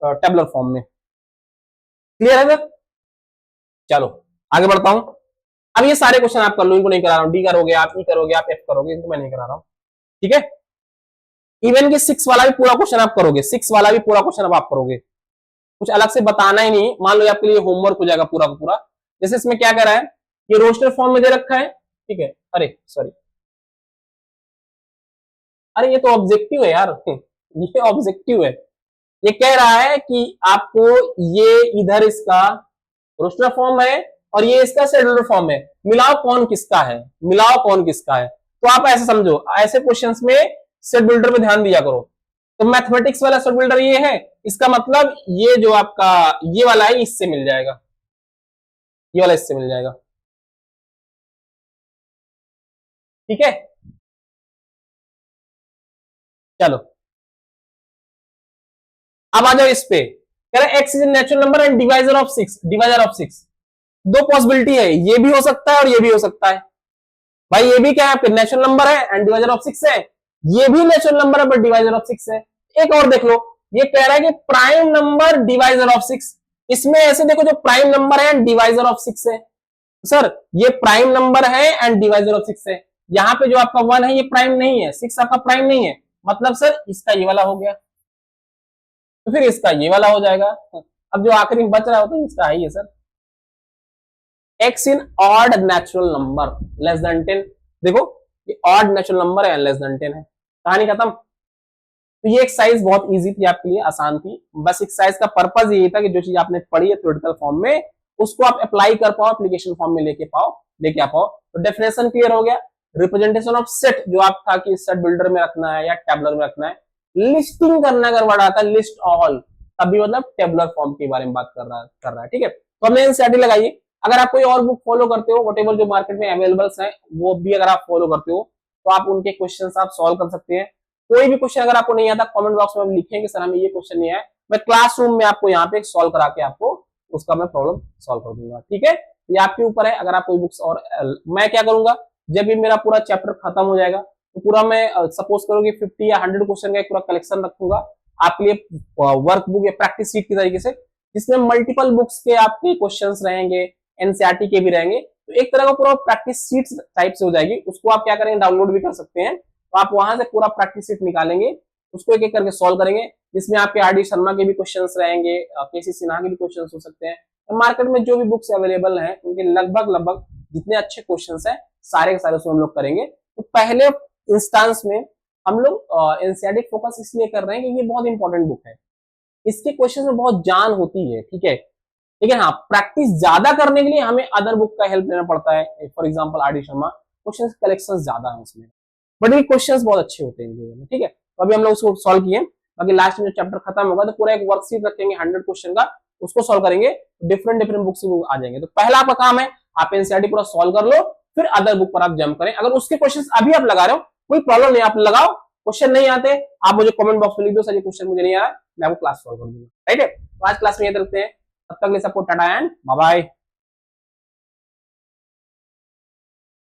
S1: टेबुलर फॉर्म में, क्लियर है सर। चलो आगे बढ़ता हूं, अब ये सारे क्वेश्चन आप कर लो, इनको नहीं करा रहा हूं, डी करोगे आप, ई करोगे आप, एफ करोगे, इनको मैं नहीं करा रहा हूं, ठीक है। इवन कि 6 वाला भी पूरा क्वेश्चन आप करोगे, 6 वाला भी पूरा क्वेश्चन अब आप करोगे, कुछ अलग से बताना ही नहीं, मान लो आपके लिए होमवर्क हो जाएगा पूरा का पूरा। जैसे इसमें क्या कह रहा है, ये रोस्टर फॉर्म में दे रखा है, ठीक है, अरे सॉरी, अरे ये तो ऑब्जेक्टिव है यार, ये ऑब्जेक्टिव है। ये कह रहा है कि आपको ये इधर इसका रोस्टर फॉर्म है और ये इसका शेड्यूलर फॉर्म है, मिलाओ कौन किसका है, मिलाओ कौन किसका है। तो आप ऐसे समझो, ऐसे क्वेश्चंस में सेट बिल्डर पे ध्यान दिया करो। तो मैथमेटिक्स वाला सेट बिल्डर ये है, इसका मतलब ये जो आपका ये वाला है इससे मिल जाएगा, ये वाला इससे मिल जाएगा, ठीक है, चलो अब आ जाओ इस पे। कह रहे x is natural number and divisor of six, divisor of six. दो पॉसिबिलिटी है, ये भी हो सकता है और ये भी हो सकता है। भाई ये भी क्या है, आपके नेचुरल नंबर है एंड डिवाइजर ऑफ सिक्स है, ये भी नेचुरल नंबर है बट डिवाइजर ऑफ सिक्स है। एक और देख लो, ये कह रहा है कि prime number divisor of six. इसमें ऐसे देखो, जो प्राइम नंबर है एंड डिवाइजर ऑफ सिक्स है, सर ये प्राइम नंबर है एंड डिवाइजर ऑफ सिक्स है। यहाँ पे जो आपका वन है ये प्राइम नहीं है, सिक्स आपका प्राइम नहीं है, मतलब सर इसका ये वाला हो गया, तो फिर इसका ये वाला हो जाएगा। अब जो आखिरी में बच रहा होता है इसका है ये sir, x in odd natural number less than 10। देखो ये ऑड नेचुरल नंबर है, लेस देन 10 है, कहानी खत्म। तो ये एक्सरसाइज बहुत इजी थी आपके लिए, आसान थी। बस एक्सरसाइज का पर्पज यही था कि जो चीज आपने पढ़ी है थ्योरेटिकल फॉर्म में, उसको आप अप्लाई कर पाओ, एप्लीकेशन फॉर्म में लेके आ पाओ। तो डेफिनेशन क्लियर हो गया। रिप्रेजेंटेशन ऑफ सेट जो आप था कि सेट बिल्डर में रखना है या टेबलर में रखना है। लिस्टिंग करना अगर वर्ड आता है, लिस्ट ऑल, तभी मतलब टेबलर फॉर्म के बारे में बात कर रहा है, ठीक है। तो हमने एनसीईआरटी लगाई है। अगर आप कोई और बुक फॉलो करते हो, वटेवर जो मार्केट में अवेलेबल है वो भी अगर आप फॉलो करते हो, तो आप उनके क्वेश्चन आप सॉल्व कर सकते हैं। कोई भी क्वेश्चन अगर आपको नहीं आता, कमेंट बॉक्स में लिखेंगे सर हमें ये क्वेश्चन नहीं आया, मैं क्लासरूम में आपको यहाँ पे सॉल्व करा के आपको उसका मैं प्रॉब्लम सॉल्व कर दूंगा, ठीक है। ये आपके ऊपर है। अगर आप कोई बुक्स और मैं क्या करूंगा, जब भी मेरा पूरा चैप्टर खत्म हो जाएगा तो पूरा मैं सपोज करो कि 50 या 100 क्वेश्चन का एक पूरा कलेक्शन रखूंगा आपके लिए, वर्कबुक या प्रैक्टिस शीट की तरीके से, जिसमें मल्टीपल बुक्स के आपके क्वेश्चंस रहेंगे, एनसीईआरटी के भी रहेंगे। तो एक तरह का पूरा प्रैक्टिस शीट टाइप से हो जाएगी। उसको आप क्या करेंगे, डाउनलोड भी कर सकते हैं। तो आप वहां से पूरा प्रैक्टिस शीट निकालेंगे, उसको एक एक करके सॉल्व करेंगे, जिसमें आपके आर डी शर्मा के भी क्वेश्चंस रहेंगे, केसी सिन्हा के भी क्वेश्चंस हो सकते हैं। तो मार्केट में जो भी बुक्स अवेलेबल हैं उनके लगभग जितने अच्छे क्वेश्चंस हैं सारे के सारे उसमें हम लोग करेंगे। तो पहले इंस्टांस में हम लोग एनसीईआरटी फोकस इसलिए कर रहे हैं कि ये बहुत इंपॉर्टेंट बुक है, इसके क्वेश्चन में बहुत जान होती है, ठीक है। लेकिन हाँ, प्रैक्टिस ज्यादा करने के लिए हमें अदर बुक का हेल्प लेना पड़ता है। For example R D Sharma, question collection ज्यादा है उसमें, बट ये क्वेश्चंस बहुत अच्छे होते हैं, ठीक है। तो अभी हम लोग उसको सॉल्व किए, बाकी लास्ट में जो चैप्टर खत्म होगा तो पूरा एक वर्कशीट रखेंगे 100 क्वेश्चन का, उसको सॉल्व करेंगे, डिफरेंट बुक्स आ जाएंगे। तो पहला आपका काम है, आप एनसीईआरटी पूरा सॉल्व कर लो, फिर अदर बुक पर आप जंप करें। अगर उसके क्वेश्चन अभी आप लगा रहे हो कोई प्रॉब्लम नहीं, आप लगाओ। क्वेश्चन नहीं आते आप मुझे कमेंट बॉक्स में लिख दो, सर ये क्वेश्चन मुझे नहीं आ रहा, मैं आपको क्लास सॉल्व कर दूंगा, राइट है। तो आज क्लास में ये देखते हैं, तब तक के लिए सबको टाटा एंड बाय बाय।